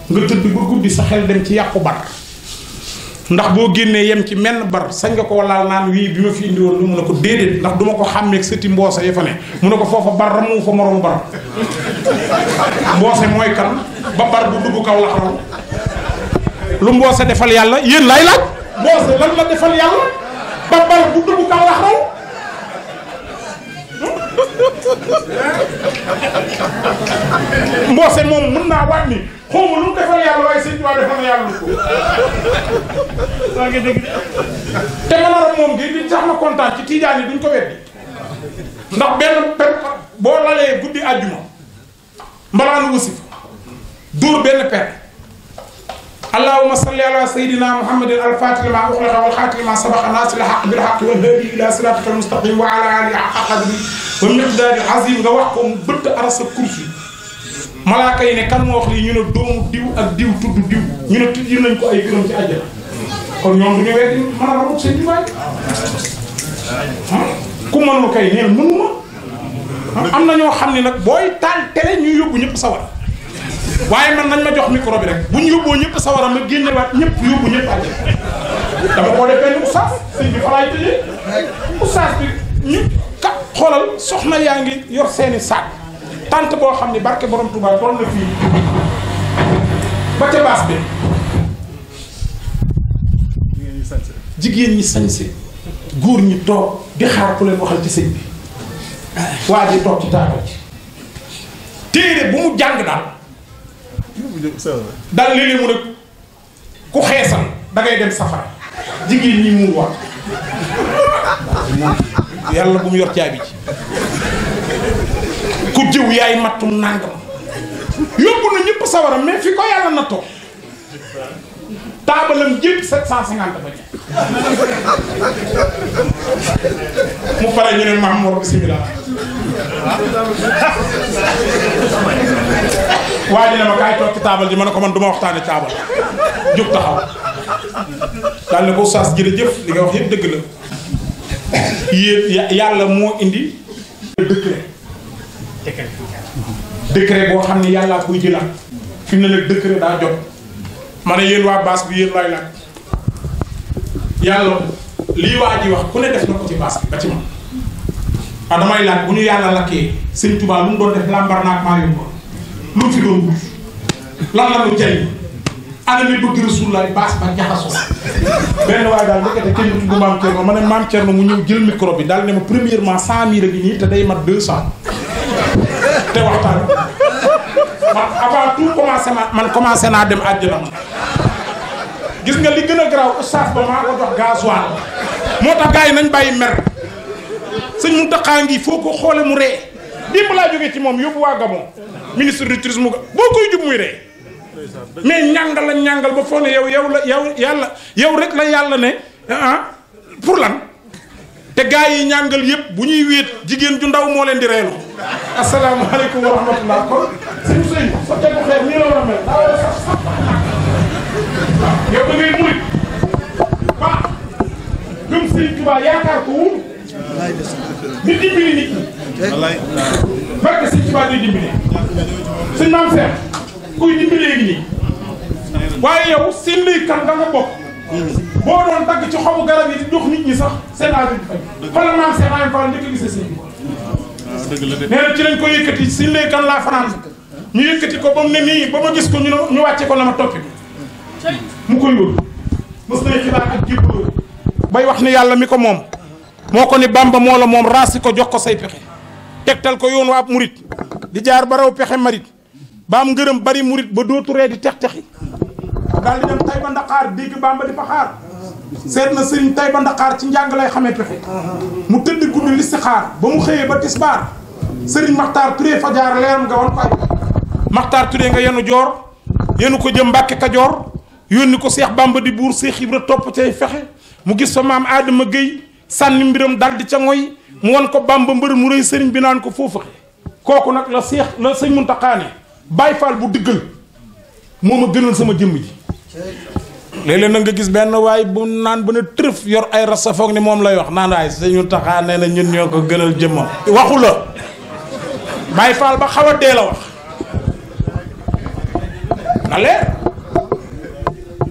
nga tëdd ba guddi sa xel dem ci yàqu bar ndax boo génnee yem ci menn bar sañ nga ko laal naan wii bi ma fi indi woon lu mu ne ko déedéet ndax duma ko xàmmeeg sëti mboose ya fa ne mu ne ko foofa bar ramu fa moromu bar mboose mooy kan ba bar bu dugg Kaolack raw lu mboose defal yàlla yéen laay laaj mboose lan la defal yàlla ba bar bu dugg Kaolack raw mboose moom mën naa waat ni xawma lu mu defal yàlla waaye sëñ Tuubaa defal na yàlla lu ko waa ngi dégg te manaram moom gi di sax ma kontaan ci tiijaan yi duñ ko weddi ndax benn per boo lalee guddi àjjuma mbalaanu wasif dóor benn per allahumma salli ala sayyidina muhammadin al-fatih lima ukhliqa wal khatim lima sabaqa nasir al-haqq bil haqq wal hadi ila siratika al-mustaqim wa ala alihi haqqa qadri wa miqdari azim nga wax ko mu bëtt arasa kursi malaaka yi ne kan moo wax lii ñu ne doomu diw ak diw tudd diw ñu ne tudd nañ ko ay gërëm ci àjjana kon ñoom du ñu weddi mën a ramut seen jubaay ku mënul kay neen mënuma am na ñoo xam ne nag booy taal télé ñuy yóbbu ñëpp sawar waaye man nañ ma jox micro bi rek bu ñu yóbboo ñëpp sawara ma génnewaat ñëpp yóbbu ñëpp àjjana dama ko def benn oustaz sëñ bi fa laay tëjee oustaz bi ñu kat xoolal soxna yaa ngi yor seeni saak tant boo xam ne barke borom Touba toll na fii ba ca baas bi jigéen ñi sañse góor ñi toog di xaar ku leen waxal ci sëñ bi waa ji toog ci taabal ci téere bu mu jàng daal léeg-léeg mu ne ku xeesal dangay dem safara jigéen ñi muur wax yàlla bu mu yor caabi ci ku jëw yaay mattum nàngam yóbbu na ñëpp sawara mais fi ko yàlla nattoo taabalam jëpp 750 ba ñe mu pare ñu ne maam Mor bismillah waa ji ne ma kaay toog ci taabal ji ma ne ko man du ma waxtaane taabal jóg taxaw daal ne ko oustaz jërëjëf li nga wax yëpp dëgg la yéen yàlla moo indi décret boo xam ne yàllaa koy jëlaat fi mu ne nag décret daa jot ma ne yéen waa baas bi yéen laay laaj yàlla lii waa ji wax ku ne def na ko ci baas bi ba ci man ah damay laaj bu ñu yàlla lakkee sëñ Tuubaa lu mu doon def lambar naak maa yomb lu mu fi doon wut lan la lu jariñ ana li bëgg Rasulullah baas ba jaxasoo benn waaye daal nekkate kenn tudd maam Thierno ma ne maam Thierno mu ñëw jël micro bi daal ne ma premièrement 100000 gi nii te day mat 200 te waxtaan man avant tout commencé naa dem àjjana gis nga li gën a garaaw oustaz ba maa ko jox gasoil moo tax gars yi nañ bàyyi mer sëñ Mountakha ngi foo ko xoole mu ree démb laa jógee ci moom yóbbu waa Gabon ministre du tourisme boo koy jub muy ree mais ñàngal la ñàngal ba foo ne yow rek la yàlla ne pour lan te gars yi ñàngal yëpp bu ñuy wéet jigéen ju ndaw moo leen di reelu asalaamaaleykum wa rahmatullah kon sëñ sëñ sa tegu xeer nii la war a mel daa war a sax yow da ngay murit baax gëm sëñ Tuubaa yaakaar ko wóor di dimbali nit ñi barke sëñ Tuubaa day dimbali sëñ maam Seex kuy dimbalee ngi nii waaye yow seen lay kan da nga bokk boo doon dagg ci xobu garab yi di jox nit ñi sax seen aajo di faj xoolal maam Seex Ibrahima Fall njëkk a gisee sëñ bi nee na ci lañ ko yëkkati seen lay kan laa fanaan ñu yëkkati ko ba mu ne nii ba ma gis ko ñu wàcce ko na ma toppi mu koy wër mës nañ xibaar ak jébbaloo bay wax ni yàlla mi ko moom moo ko ni Bamba moo la moom raasi ko jox ko say pexe tegtal ko yoon waa ab murit di jaar ba raw pexe marit ba am ngërëm bari murit ba dootu ree di tex-texi daal di dem Tayba Ndakaar dégg Bamba di fa xaar seet na sëriñ Tayba Ndakaar ci njàng lay xamee pexe mu tëdd guddi listixaar ba mu xëyee ba tisbaar sëriñ Maxtaar Touré fa jaar leeram nga wan ko ay Maxtaar Touré nga yenu joor yenu ko jëm Mbàkke Kajoor yónni ko Seex Bamba di buur Seex Ibra topp cay fexe mu gis fa maam Adama Gueye sànni mbiram dal di ca ngoy mu wan ko Bamba mbër mu rëy sëriñ bi naan ko foo fexe kooku nag la sëñ Muntaxa ne Baay Faal bu diggal moo ma gënal sama jëmm ji léeg-léeg nag nga gis benn waay bu naan ba ne tërëf yor ay rasa foog ni moom lay wax naan waay sëñ Muntaxa nee na ñun ñoo ko gënal jëmmam waxu la Baay Faal ba xaw a dee la wax na leer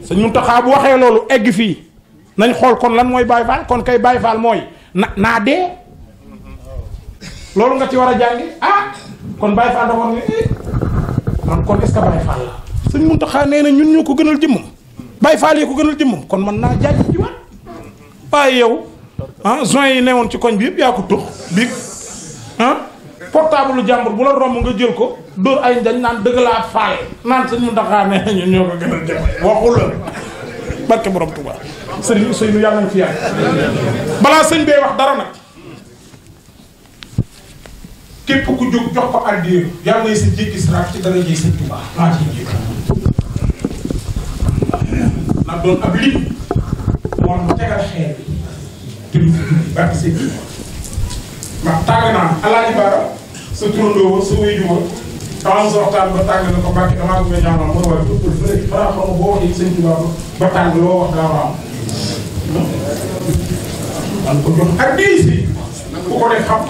sëñ Muntaxa bu waxee loolu egg fii nañ xool kon lan mooy Baay Faal kon kay Baay Faal mooy naa dee loolu nga ci war a jàngi kon Baay Faal dafa war ni man kon est-ce que Baay Faal la sëñ Muntaxa nee na ñun ñoo ko gënal jëmmam Baay Faal yi ko gënal jëmmam kon man naa jaaj ci waat waaye yow joint yi newoon ci koñ bi yëpp yaa ko tux biig portable lu jàmbur bu la romb nga jël ko dóor ay njañ naan dëgg laa faal naan sëñ Muntaxa nee na ñun ñoo ko gënal jëmmam waxu la barke borom Tuubaa sëriñ Ousseynou yàlla na fi yaay balaa sëñ bee wax dara nag képp ku jóg jox ko addiya yàlla ngay sa jéggi siraat ci dara jëy sëñ Tuubaa maa ciy jégg nag doon ab lim moom mu tegal xeer bi te du fi dugg barke sëñ Tuubaa ndax tàng naa Alaaji Baara sa turandoo sa wéy juma dama sa waxtaan ba tàng na ko Mbàkke damaa bëgg a ñaanal mooy waaye tuppal fële balaa xam nga boo waxee sëñ Tuubaa ba tàng loo wax daa war a am man ko jox addiya si ku ko def xam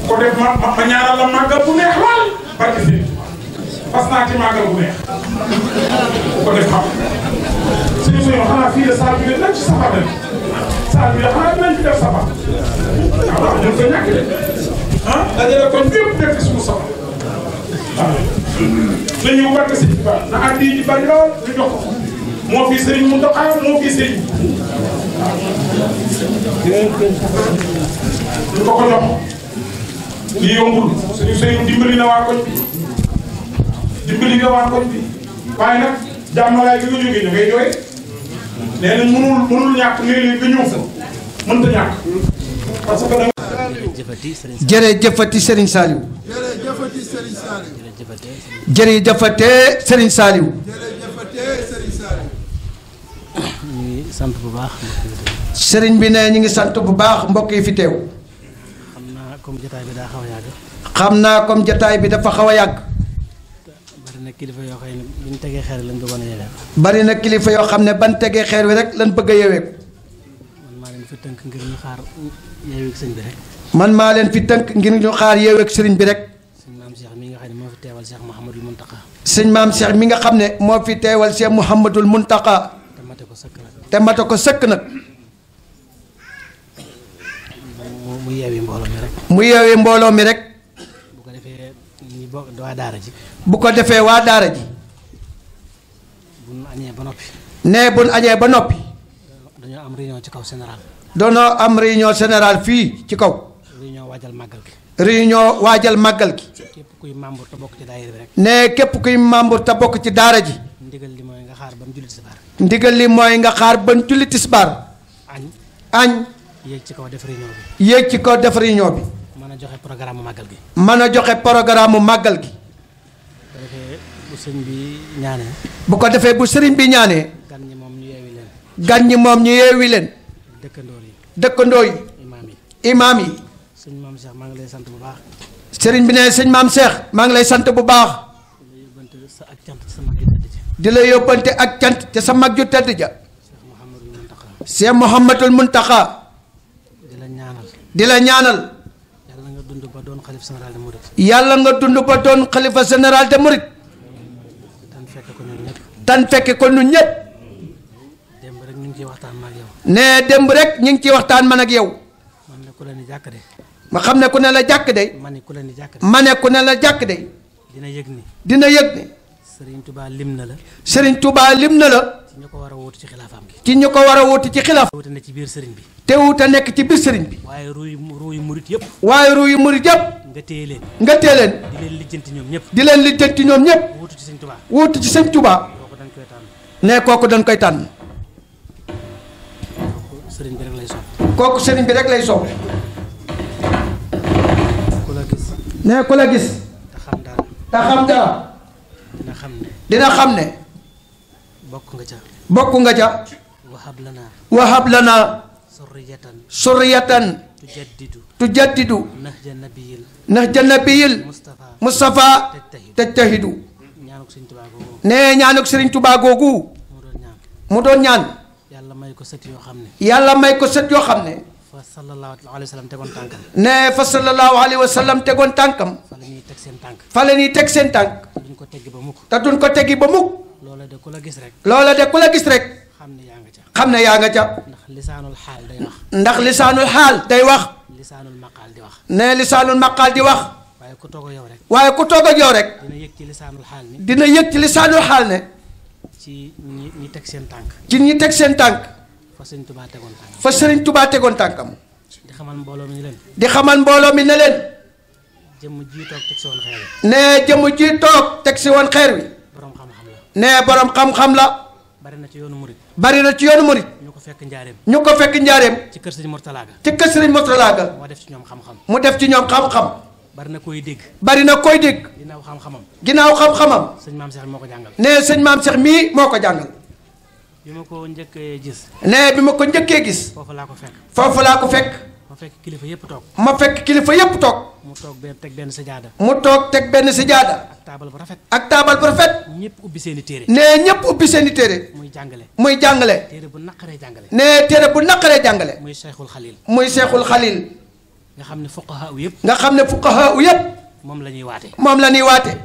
ko def ma ñaanal la màggal bu neex lool barke si fas naa ci màggal bu neex ko def xam suñu suñu xanaa fii de saal bi de nañ ci safar rek saal bi de xanaa dinañ ci def safar waaw ñun ko ñàkk de dajale kon bépp def ci suñu safar waaw na ñëw barke si na addi yi di bari lool ñu jox ko moo fi sëriñ Muntaxa moo fi sëriñ ñu ko jox lii yombul suñu sëriñ dimbali na waa koñ bi dimbali nga waa koñ bi waaye nag jàmmalaay gi nga jógee ñu ngay jooy nee nañ mënul ñàkk léeg-léeg nga ñëw fa mënta ñàkk parce que da jërëjëfati Serigne Saliou jërëjëfate Serigne Saliou ñu ngi sant bu baax Serigne bi ne ñu ngi sant bu baax mbokk yi fi teew xam naa comme jotaay bi daa xaw a yàgg xam naa comme jotaay bi dafa xaw a yàgg bari na kilifa yoo xam ne bi ñu tegee xeer lañ bëggoon a yeewee bari na kilifa yoo xam ne ban tegee xeer wi rek lañ bëgg a yeewee man maa leen fi tënk ngir ñu xaar yeewee sëñ bi rek man maa leen fi tënk ngir ñu xaar yeewee sëriñ bi rek sëñ maam Cheikh mi nga xam ne moo fi teewal Cheikh Mouhamadul Mountakha sëñ maam Cheikh mi nga xam ne moo fi teewal Cheikh Mouhamadul Mountakha te mate ko sëkk nag te mate ko sëkk nag mu yeewee mbooloo mi rek mu yeewee mbooloo mi rek bu ko defee ñi bokk waa daara ji bu ko defee waa daara ji bu ñu añee ba noppi ne bu ñu añee ba noppi dañoo am réunion ci kaw général doonoo am réunion générale fii ci kaw réunion waajal màggal gi réunion waajal màggal gi képp kuy membre te bokk ci daayira bi rek ne képp kuy membre te bokk ci daara ji ndigal li mooy nga xaar ba mu julli tisbaar ndigal li mooy nga xaar ba mu julli tisbaar añ yéeg ci kaw def réunion bi yéeg ci kaw def réunion bi mën a joxe programme mu màggal gi mën a joxe programme mu màggal gi bu defee bu sëñ bi ñaanee bu ko defee bu sëriñ bi ñaanee gan ñi moom ñu yeewi leen gan ñi moom ñu yeewi leen dëkkandoo yi imaam yi sëñ maam Cheikh maa ngi lay sant bu baax sëriñ bi ne sëñ maam Cheikh maa ngi lay sant bu baax di la yóbbante ak cant te sa mag ju tedd ja Cheikh Mouhamadul Mountakha di la ñaanal yàlla nga dund ba doon xalif général de Mouride yàlla nga dund ba doon xalifa général de Mouride tan fekke ko ñun ñëpp démb rek ñu ngi ciy waxtaan ma ak yow ne démb rek ñu ngi ciy waxtaan man ak yow man ne ku leen di jàkk de ma xam ne ku ne la jàkk de ma ne ku leen di jàkk de ma ne ku ne la jàkk de dina yëg ni. dina yëg ni. Serigne Touba lim na la. Serigne Touba lim na la. ci ñu ko war a wóotu ci xilaafaam gi. ci ñu ko war a wóotu ci xilaaf. wóotu na ci biir Serigne bi. teewut a nekk ci biir Serigne bi. waaye ruuyu murit yëpp. waaye ruuyu murit yëpp. nga téye leen. nga téye leen. di leen lijjanti ñoom ñëpp. di leen lijjanti ñoom ñëpp. wóotu ci Serigne Touba. wóotu ci Serigne Touba. kooku dañ koy tànn. ne kooku dañ koy tànn. Serigne bi rek lay sopp. kooku Serigne bi rek lay sopp. ku la gis. ne ku la gis. te xam dara. te xam dara. dina xam ne. dina xam ne. bokk nga ca. bokk nga ca. wahab lana. wahab lana. surriyatan. surriyatan. tujaddidu. nahja nabiyil. nahja nabiyil. Mustafa. tajtahidu. ñaanuk Serigne Touba googu. ne ñaanuk Serigne Touba googu. mu doon ñaan. yàlla may ko sët yoo xam ne. yàlla may ko sët yoo xam ne. fa sallallahu alayhi wa sallam tegoon tànkam. ne fa sallallahu alayhi wa sallam tegoon tànkam. fa la ñuy teg seen tànk. fa la ñuy teg seen tànk. te duñ ko teggi ba mukk. te duñ ko teggi ba mukk. loola de ku la gis rek. loola de ku la gis rek. xam ne yaa nga ca. xam ne yaa nga ca. ndax lisaanul xaal day wax. ndax lisaanul xaal day wax. lisaanul maqaal di wax. ne lisaanul maqaal di wax. waaye ku toog ak yow rek. waaye ku toog ak yow rek. dina yëg ci lisaanul xaal ni. dina yëg ci lisaanul xaal ne. ci ñi teg seen tànk. ci ñi teg seen tànk. fa Serigne Touba tegoon tànk. fa Serigne Touba tegoon tànkam. di xamal mbooloo mi leen. di xamal mbooloo mi ne leen. jëmm ji toog teg si woon xeer wi. ne jëmm ji toog teg si woon xeer wi. borom xam-xam la. ne borom xam-xam la. bari na ci yoonu murit. bari na ci yoonu murit. ñu ko fekk njaareem. ñu ko fekk njaareem. ci kër Serigne Mourtala ga. ci kër Serigne Mourtala ga. moo def ci ñoom xam-xam. mu def ci ñoom xam-xam. bari na koy dégg. bari na koy dégg. ginnaaw xam-xamam. ginnaaw xam-xamam. sëñ maam Cheikh moo ko jàngal. ne sëñ maam Cheikh mii moo ko jàngal. bi ma ko njëkkee gis. ne bi ma ko njëkkee gis. foofu laa ko fekk. foofu laa ko fekk. ma fekk kilifa yëpp toog. ma fekk kilifa yépp toog. mu toog teg benn sajaada. mu toog teg benn sijaada. ak taabal bu rafet. ak taabal bu rafet. ñëpp ubbi seeni téere. ne ñëpp ubbi seeni téere. muy jàngale. muy jàngale. téere bu naqaree jàngale. ne téere bu naqaree jàngale. muy Cheikhul Khalil. muy Cheikhul Khalil. nga xam ne fuqaha yëpp. nga xam ne fuqaha u yépp. moom la ñuy waate. moom la ñuy waate.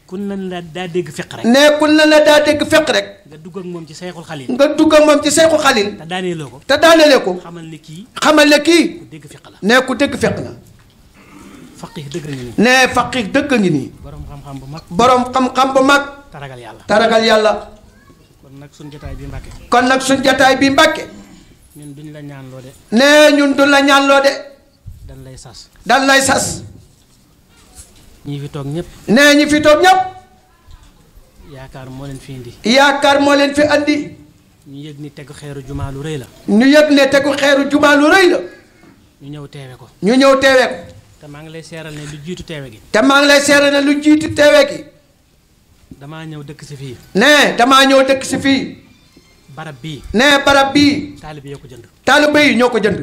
ku nan la daa dégg fiq rek. ne ku na la daa dégg fekk rek. nga dugg ak moom ci Cheikhul Khalil. nga dugg ak moom ci Cheikhul Khalil. te daaneeloo ko. te daanelee ko. xamal ne kii. xamal ne kii. ku dégg fiq la. ne ku dégg fekk la. faqih dëgg nañu ni. ne faqih dëgg ngi nii. borom xam-xam bu mag. borom xam-xam bu mag. taragal yàlla. taragal yàlla. kon nag suñ jotaay bi Mbàkke. kon nag suñ jataay bi Mbàkke. ñun duñ la ñaan loo de. ne ñun du la ñaanloo de. dañ lay sas. dal lay sas. ñi fi toog ñëpp. ne ñi fi toog ñëpp. yaakaar moo leen fi indi. yaakaar moo leen fi andi. ñu yëg ni tegu xeeru jumaa lu rëy la. ñu yëg ne tegu xeeru jumaa lu rëy la. ñu ñëw teewe ko. ñu ñëw teewee ko. te maa ngi lay seeral ne lu jiitu teewe gi. te maa ngi lay seere ne lu jiitu teewee gi. damaa ñëw dëkk si fii. ne damaa ñëw dëkk si fii. barab bii. ne barab bii. taalibe yoo ko jënd. taalibe yi ñoo ko jënd.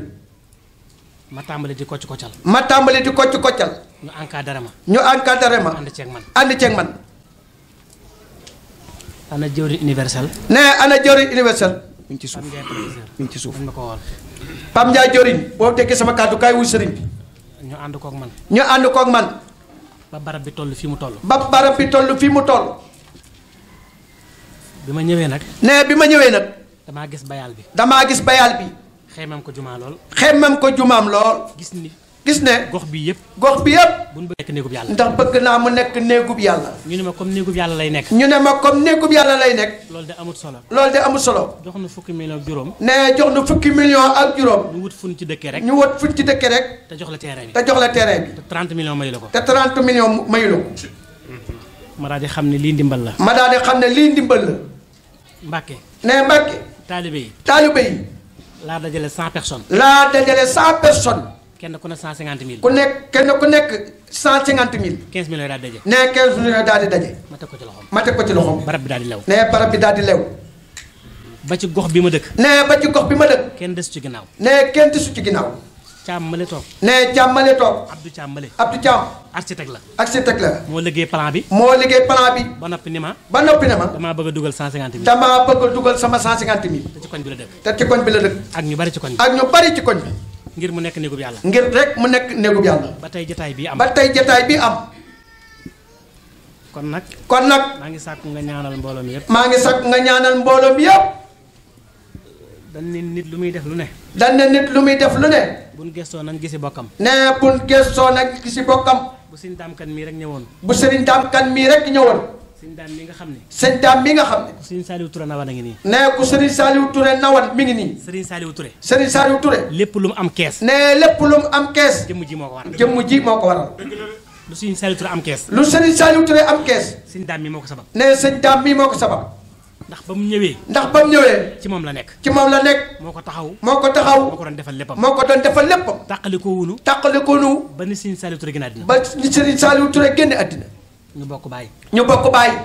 ma tàmbali di kocc koccal. ma tàmbali di kocc koccal. ñu encadré ma. ñu encadré ma. ànd ceeg man. ànd ceeg man. ana jëwri universel. ne ana jëriñ universel. mi ngi ci suuf Pam Ndiaye professeur. mi ngi ci suuf. dañ ma ko woon. Pam Ndiaye jëriñ boo déggee sama kàddu kaay wuy sëriñ bi. ñu ànd koog man. ñu ànd koog man. ba barab bi toll fii mu toll. ba barab bi toll fii mu toll. bi ma ñëwee nag. ne bi ma ñëwee nag. damaa gis bayal bi. damaa gis bayal bi. xeymam ko jumaa lool. xemmem ko jumaam lool. gis ni gis ne. gox bi yëpp. gox bi yépp. buñ bëgg nekk néegub yàlla. ndax bëgg naa mu nekk néegub yàlla. ñu ne ma comme néegub yàlla lay nekk. ñu ne ma comme néegub yàlla lay nekk. loolu de amut solo. loolu de amul solo. jox na fukki million ak juróom. ne jox na fukki million ak juróom. ñu wut fuñ ci dëkkee rek. ñu wut fuñ ci dëkk rek. te jox la terrain bi. te jox la terrain bi. te 30 millions mayu la ko. te 30 millions mayu la ko. ma daal di xam ne lii ndimbal la. ma daal di xam ne lii ndimbal la. Mbàkke. ne Mbàkke. taalibe yi. taalibe yi. laa dajale 100 personnes. laa dajale 100 personnes. kenn ku ne 150 000. ku nekk kenn ku nekk 150 000. 15 millions daal daje. ne 15 millions daal di daje. ma teg ko ci loxoom. ma teg ko ci loxoom. barab bi daal di lew. ne barab bi daal di lew. ba ci gox bi ma dëkk. ne ba ci gox bi ma dëkk. kenn des ci ginnaaw. ne kenn tisu ci ginnaaw. Caam male toog. ne jàmmale toog. Abdou Caam male. Abdou Thiam. architecte la. architecte la. moo liggéey plan bi. moo liggéey plan bi. ba noppi ni ma. ba noppi ne ma. damaa bëgg a dugal 150 000. damaa bëgg a dugal sama 150 000. te ci koñ bi la dëkk. te ci koñ bi la dëkk. ak ñu bari ci koñ bi. ak ñu bari ci koñ bi. ngir mu nekk néegub yàlla. ngir rek mu nekk néegub yàlla. ba tey jotaay bii am. ba tey jotaay bi am. kon nag. kon nag. maa ngi sàkku nga ñaanal mbooloo mi yëpp. maa ngi sakk nga ñaanal mbooloo mi yëpp. dañ ne nit lu muy def lu ne. dañ ne nit lu muy def lu ne. buñ gëstoo nañ gisi bokkam. ne buñ gëstoo nag ci bokkam. bu sëñ daam kan mii rek ñëwoon. bu sëriñ daam kan mii rek ñëwoon. sëñ daam mi nga xam ne. sëñ daam mi nga xam ne. sëriñ Saliou Touré nawan a ngi nii. nee ku sëriñ Saliou Touré nawan mi ngi nii. sëriñ Saliou Touré. sëriñ Saliou Touré. lépp lu mu am kees. nee lépp lu mu am kees. jëmm ji moo ko waral. jëmm ji moo ko waral. lu sëriñ Saliou Touré am kees. lu sëriñ Saliou Touré am kees. sëñ daam mi moo ko sabab. nee sëñ daam mi moo ko sabab. ndax ba mu ñëwee. ndax ba mu ñëwee. ci moom la nekk. ci moom la nekk. moo ko taxaw. moo ko taxaw. moo ko doon defal léppam. moo ko doon defal léppam. tàqali ko wunu. tàqali ko nu. ba ni sëriñ Saliou Touré génn àddina. ba ni sëriñ Saliou Touré génne àddina. ñu bokk bàyyi. ñu bokk bàyyi.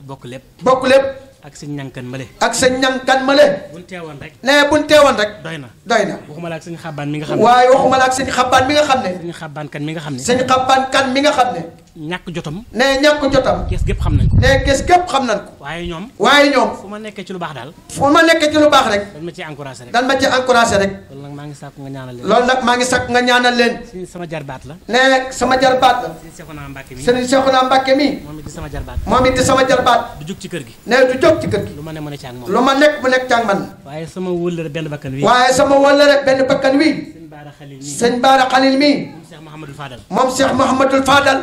bokk lépp. bokk lépp. ak sëñ ñànkan male. ak sëñ ñànkan male. buñ teewoon rek. nee buñ teewoon rek. doy na. doy na. waxuma la ak sëñ xabaan mi nga xam ne. waaye waxuma la ak sëñ xabaan mi nga xam ne. sëñ xabaan kan mi nga xam ne. sëñ xabaan kan mi nga xam ne. ñàkk jotam. nee ñàkk jotam. kees gépp xam nañ ko. nee kees gépp xam nañ ko. waaye ñoom. waaye ñoom. fu ma nekkee ci lu baax daal. fu ma nekkee ci lu baax rek. dañ ma ciy encouragé rek. dan ma ci encouragé rek. loolu nag maa ngi sàkku nga ñaanal leen. loolu nag maa ngi sàkk nga ñaanal leen. si sama jarbaat la. nee sama jarbaat la. sëñ Seexuna Mbàkke mi. sëñ Seexuna Mbàkke mi. moom it di sama jarbaat. moom it di sama jarbaat. du jóg ci kër gi. nee du jóg ci kër gi. lu ma ne mën a ci ak moom. lu ma nekk mu nekk càng man. waaye sama wëllëre benn bakkan wi. waaye sama wëllëre benn bakkan wi. sëñ Baara Xalil mi. sëñ Baara Xalil mi. moom Cheikh Mouhamadul Fadal. moom Cheikh Mouhamadul Fadal.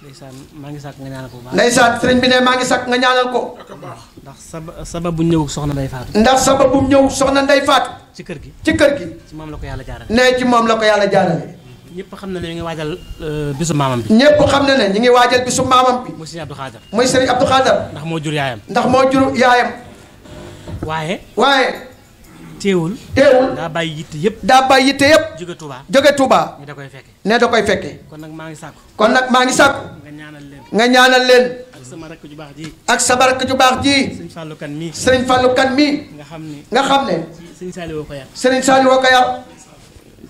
ndeysaan maa ngi sàkk nga ñaanal ko bu baax. ndeysaan sëriñ bi ne maa ngi sàkk nga ñaanal ko. ndax sababu ñëw soxna Ndey Faatu. ndax sababu ñëw soxna Ndey Faatu. ci kër gi. ci kër gi. ci moom la ko yàlla jaarale. nee ci moom la ko yàlla jaarale. ñëpp xam na ne ñu ngi waajal bisu maamam bi. ñëpp xam na ne ñu ngi waajal bisu maamam bi. muy sëriñ Abdou Khadar. muy sëriñ Abdou Khadar. ndax moo jur yaayam. ndax moo jur yaayam. waaye. teewul. daa bàyyi yitte yëpp. daa bàyyi yitte yëpp. jóge Touba. jóge Touba. ne da koy fekke. ne da koy fekke. kon nag maa ngi sàkku. kon nag maa ngi sàkku. nga ñaanal leen. nga ñaanal leen. ak sama rakk ju baax ji. ak sa rakk ju baax ji. sëñ Fallou Kane mii. sëriñ Fallou Kane mii. nga xam ne. sëriñ Saliou ko yar. sëriñ Saliou ko yar.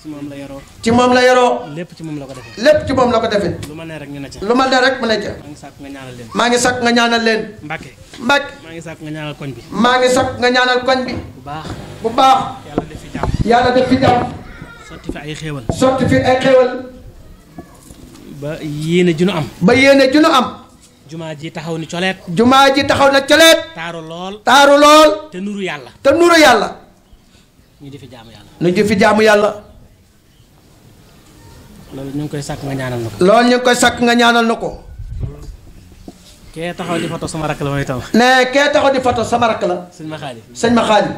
ci moom la yaroo. ci moom la yaroo. lépp ci moom la ko defee. lépp ci moom la ko defee. lu ma ne rek ñu ne ca. lu ma ne rek mu ne ca. maa ngi sàkk nga ñaanal leen. maa ngi sàkk nga ñaanal leen. Mbàkke. Mbàkke. maa ngi sàkk nga ñaanal koñ bi. maa ngi sàkk nga ñaanal koñ bi. bu baax. bu baax. yàlla def fi jàmm. yàlla def fi jàmm. sotti fi ay xéewal. sotti fi ay xéewal. ba yéene ju nu am. ba yéene ju nu am. jumaa ji taxaw ni coleet. jumaa ji taxaw na coleet. taaru lool. taaru lool. te nuru yàlla. te nuru yàlla. ñu di fi jaamu yàlla. ñu di fi jaamu yàlla. loolu ñu ngi koy sàkk nga ñaanal na ko. loolu ñu ngi koy sàkk nga ñaanal na ko. kee taxaw di foto sama rakk la mooy itam. ne kee taxaw di foto sama rakk la. sëñ ma xaali. sëñ ma xaali.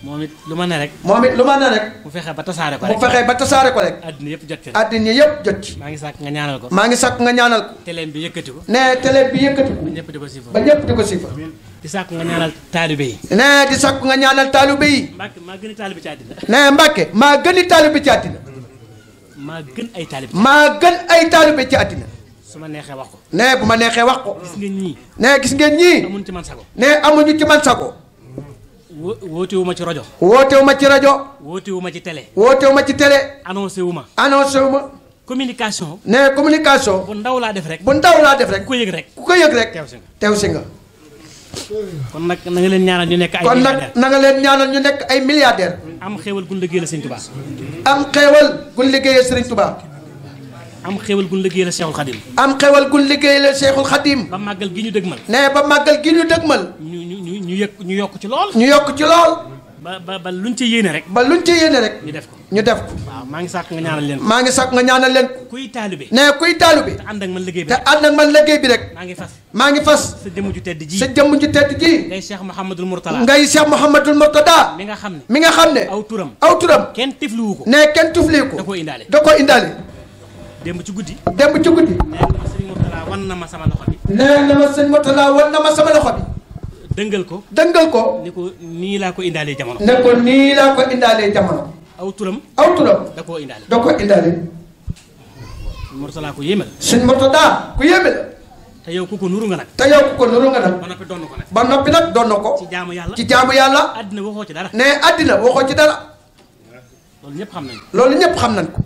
moom it lu ma ne rek. moom it lu ma ne rek. mu fexe ba tasaare ko mu rek. fexe ba tasaare ko rek. àddina yëpp jot ci. àddina yëpp jot ci. maa ngi sàkk nga ñaanal ko. maa ngi sàkk nga ñaanal ko. teleem bi yëkkati ko. ne télé bi yëkkati ko. ba ñëpp di ko siifal. ba ñëpp di ko siifal. di sàkk nga ñaanal taalibe yi. ne di sàkk nga ñaanal taalibe yi. Mbàkke maa gën a taalibe ci àddina. ne Mbàkke maa gën i taalibe ci àddina. maa gën ay taalibe. maa gën ay taalibe ci àddina. su ma neexee wax ko. ne bu ma neexee wax ko. gis ngeen ñii. ne gis ngeen ñii. amuñu ci man sago. ne amuñu ci man sago. woote wu ma ci rajo. woote wu ma ci rajo. woote wu ma ci télé. woote wu ma ci télé. annoncé wu ma. annoncé wu ma. communication. ne communication. bu ndaw laa def rek. bu ndaw laa def rek. ku ko yëg rek. ku ko yëg rek. teew si nga. teew si nga. kon nag na nga leen ñaanal ñu nekk ay. kon nag na nga leen ñaanal ñu nekk ay milliardaire. am xéewal gun liggéey la Sëñ Tuubaa. am xéewal gun liggéeyee Sëriñ Tuubaa. am xéewal gun liggéey la Seexul Xadim. am xéewal gun liggéeyee la Seexul Xadim. ba màggal gi ñu dëgmal. ne ba màggal gi ñu dëgmal. ñu yokk ci lool. ñu yokk ci lool. ba luñ ci yéene rek. ba luñ ci yéene rek. ñu def ko. ñu def ko. waaw maa ngi sàkk nga ñaanal leen ko. maa ngi sàkk nga ñaanal leen ko. kuy taalibe. ne kuy taalibe. te ànd ak man liggéey bi te rek. ànd ak man liggéey bi rek. maa ngi fas. maa ngi fas. sa jëmm ju tedd ji. sa jëmm ju tedd ji. ngay Cheikh Mouhamadul Mourtala. ngay Cheikh Mouhamadul Mourtada. mi nga xam ne. mi nga xam ne. aw turam. aw turam. kenn tifliwu ko. ne kenn tuflee ko. da koo indaale. da koo indaale. démb ci guddi. démb ci guddi. nee na ma sëñ Mourtala wan na ma sama loxo bi. nee na ma sëñ Mourtala wan na ma sama loxo bi. dëngal ko. dëngal ko. ni ko nii laa ko indaalee jamono. ne ko nii laa ko indaalee jamono. aw turam. aw turam. da koo indaale. da ko indaale. Mourtala ko yéeme la. sëñ Mourtada ku yéeme la. te yow ku ko nuru nga nag. te yow ku ko nuru nga nag. ba noppi donn ko nag. ba noppi nag doon na ko. ci jaamu yàlla. ci jaamu yàlla. àddina waxoo ci dara. ne àddina waxoo ci dara. loolu ñëpp xam nañ ko. loolu ñëpp xam nañ ko.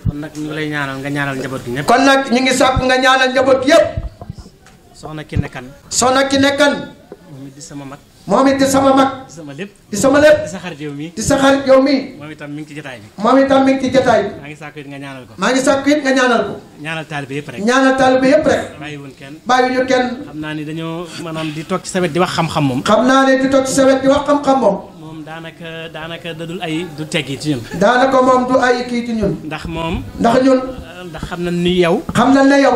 kon nag ñu ngi lay ñaanal nga ñaanal njaboot gi ñëpp. kon nag ñu ngi sàkk nga ñaanal njaboot yëpp. soxna ki nekkan. soxna ki nekkan. moom it di sama mag. moom it di sama mag. di sama lépp. di sama lépp. di sa xarit yow mii. di sa xarit yow mii. moom itam mi ngi ci jotaay bi. moom itam mi ngi ci jotaay bi. maa ngi sàkku it nga ñaanal ko. maa ngi sàkk it nga ñaanal ko. ñaanal taalibe yëpp rek. ñaanal taalibe yëpp rek. bàyyiwuñ kenn. bàyyi ñu kenn. xam naa ni dañoo maanaam di toog ci sa wet di wax xam-xam moom. xam naa ne di toog ci sa wet di wax xam-xam moom. moom daanaka dadul ay du teggi ci ñun. daanaka moom du ay kii ci ñun. ndax moom. ndax ñun. ndax xam na ni yow. xam na ne yow.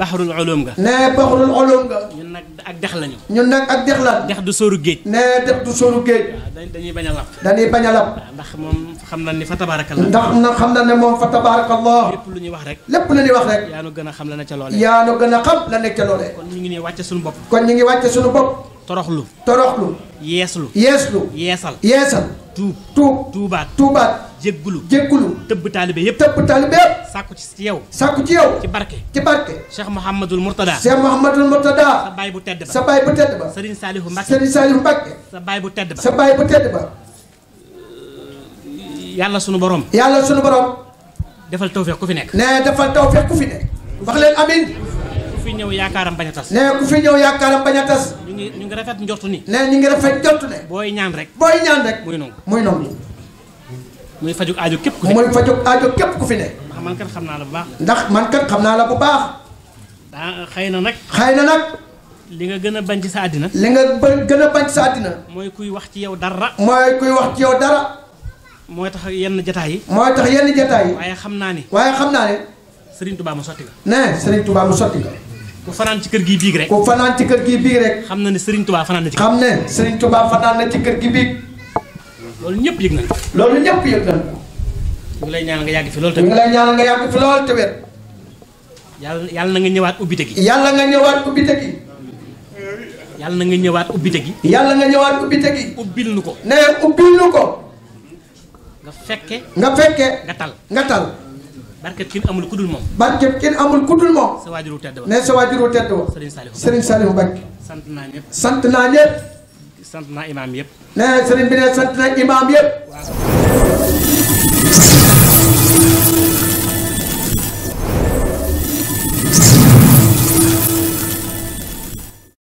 baxarul ulum nga. nee baxarul ulum nga. ñun nag ak dex lañu. ñun nag ak dex la. dex du sóoru géej. nee dex du sóoru géej. waaw dañuy bañ a lab. dañuy bañ a lab. ndax moom xam na ni fa tabarakallah. ndax na xam na ne moom fa tabarakallah. lépp lu ñuy wax rek. lépp lu ñuy wax rek. yaa nu gën a xam la ne ca loolee. yaa nu gën a xam la nekk ca loolee. kon ñu ngi nii wàcce suñu bopp. kon ñu ngi wàcce suñu bopp. toroxlu. toroxlu. yeeslu. yeeslu. yeesal. yeesal. tuub. tuubaat. jéggulu. tëbb taalibe yëpp. sàkku ci yow. ci yow. ci barke. Cheikh Mouhamadul Mourtada. sa baay bu tedd ba. Serigne Saliou Mbacke. sa baay bu tedd ba. yàlla sunu borom. defal tawfeex ku fi nekk. nee defal tawfeex ku fi nekk. wax leen amin. ku fi ñëw yaakaaram bañ a tas. nee ku fi ñëw yaakaaram bañ a tas. ñu ngi rafet njortu ni. nee ñu ngi rafet njortu ne. booy ñaan rek. muy nangu. muy fajuk aajo képp ku fi. ku fi ne. ndax man kat xam naa la bu baax. xëy na nag. li nga gën a bañ ci sa àddina. mooy kuy wax ci yow dara. mooy tax yenn jataay yi. waaye xam naa ne. Serigne Touba mu sotti nga. ku fanaan ci kër gii biig rek. xam na ne Serigne Touba fanaan na ci kër gi biig. loolu ñëpp yëg nañ. ñu ngi lay ñaanal nga yàgg fi loolu te wér. yàlla na nga ñëwaat ubbite gi. yàlla nga ñëwaat ubbite gi. ubbil nu ko. nga fekke. nga tal. barkeb kenn amul ku dul moom. sa waajuru tedd ba. Serigne Saliou Mbacke. sant naa ñëpp. sant naa imaam yëpp. nee Serigne bi ne sant na imaam yëpp.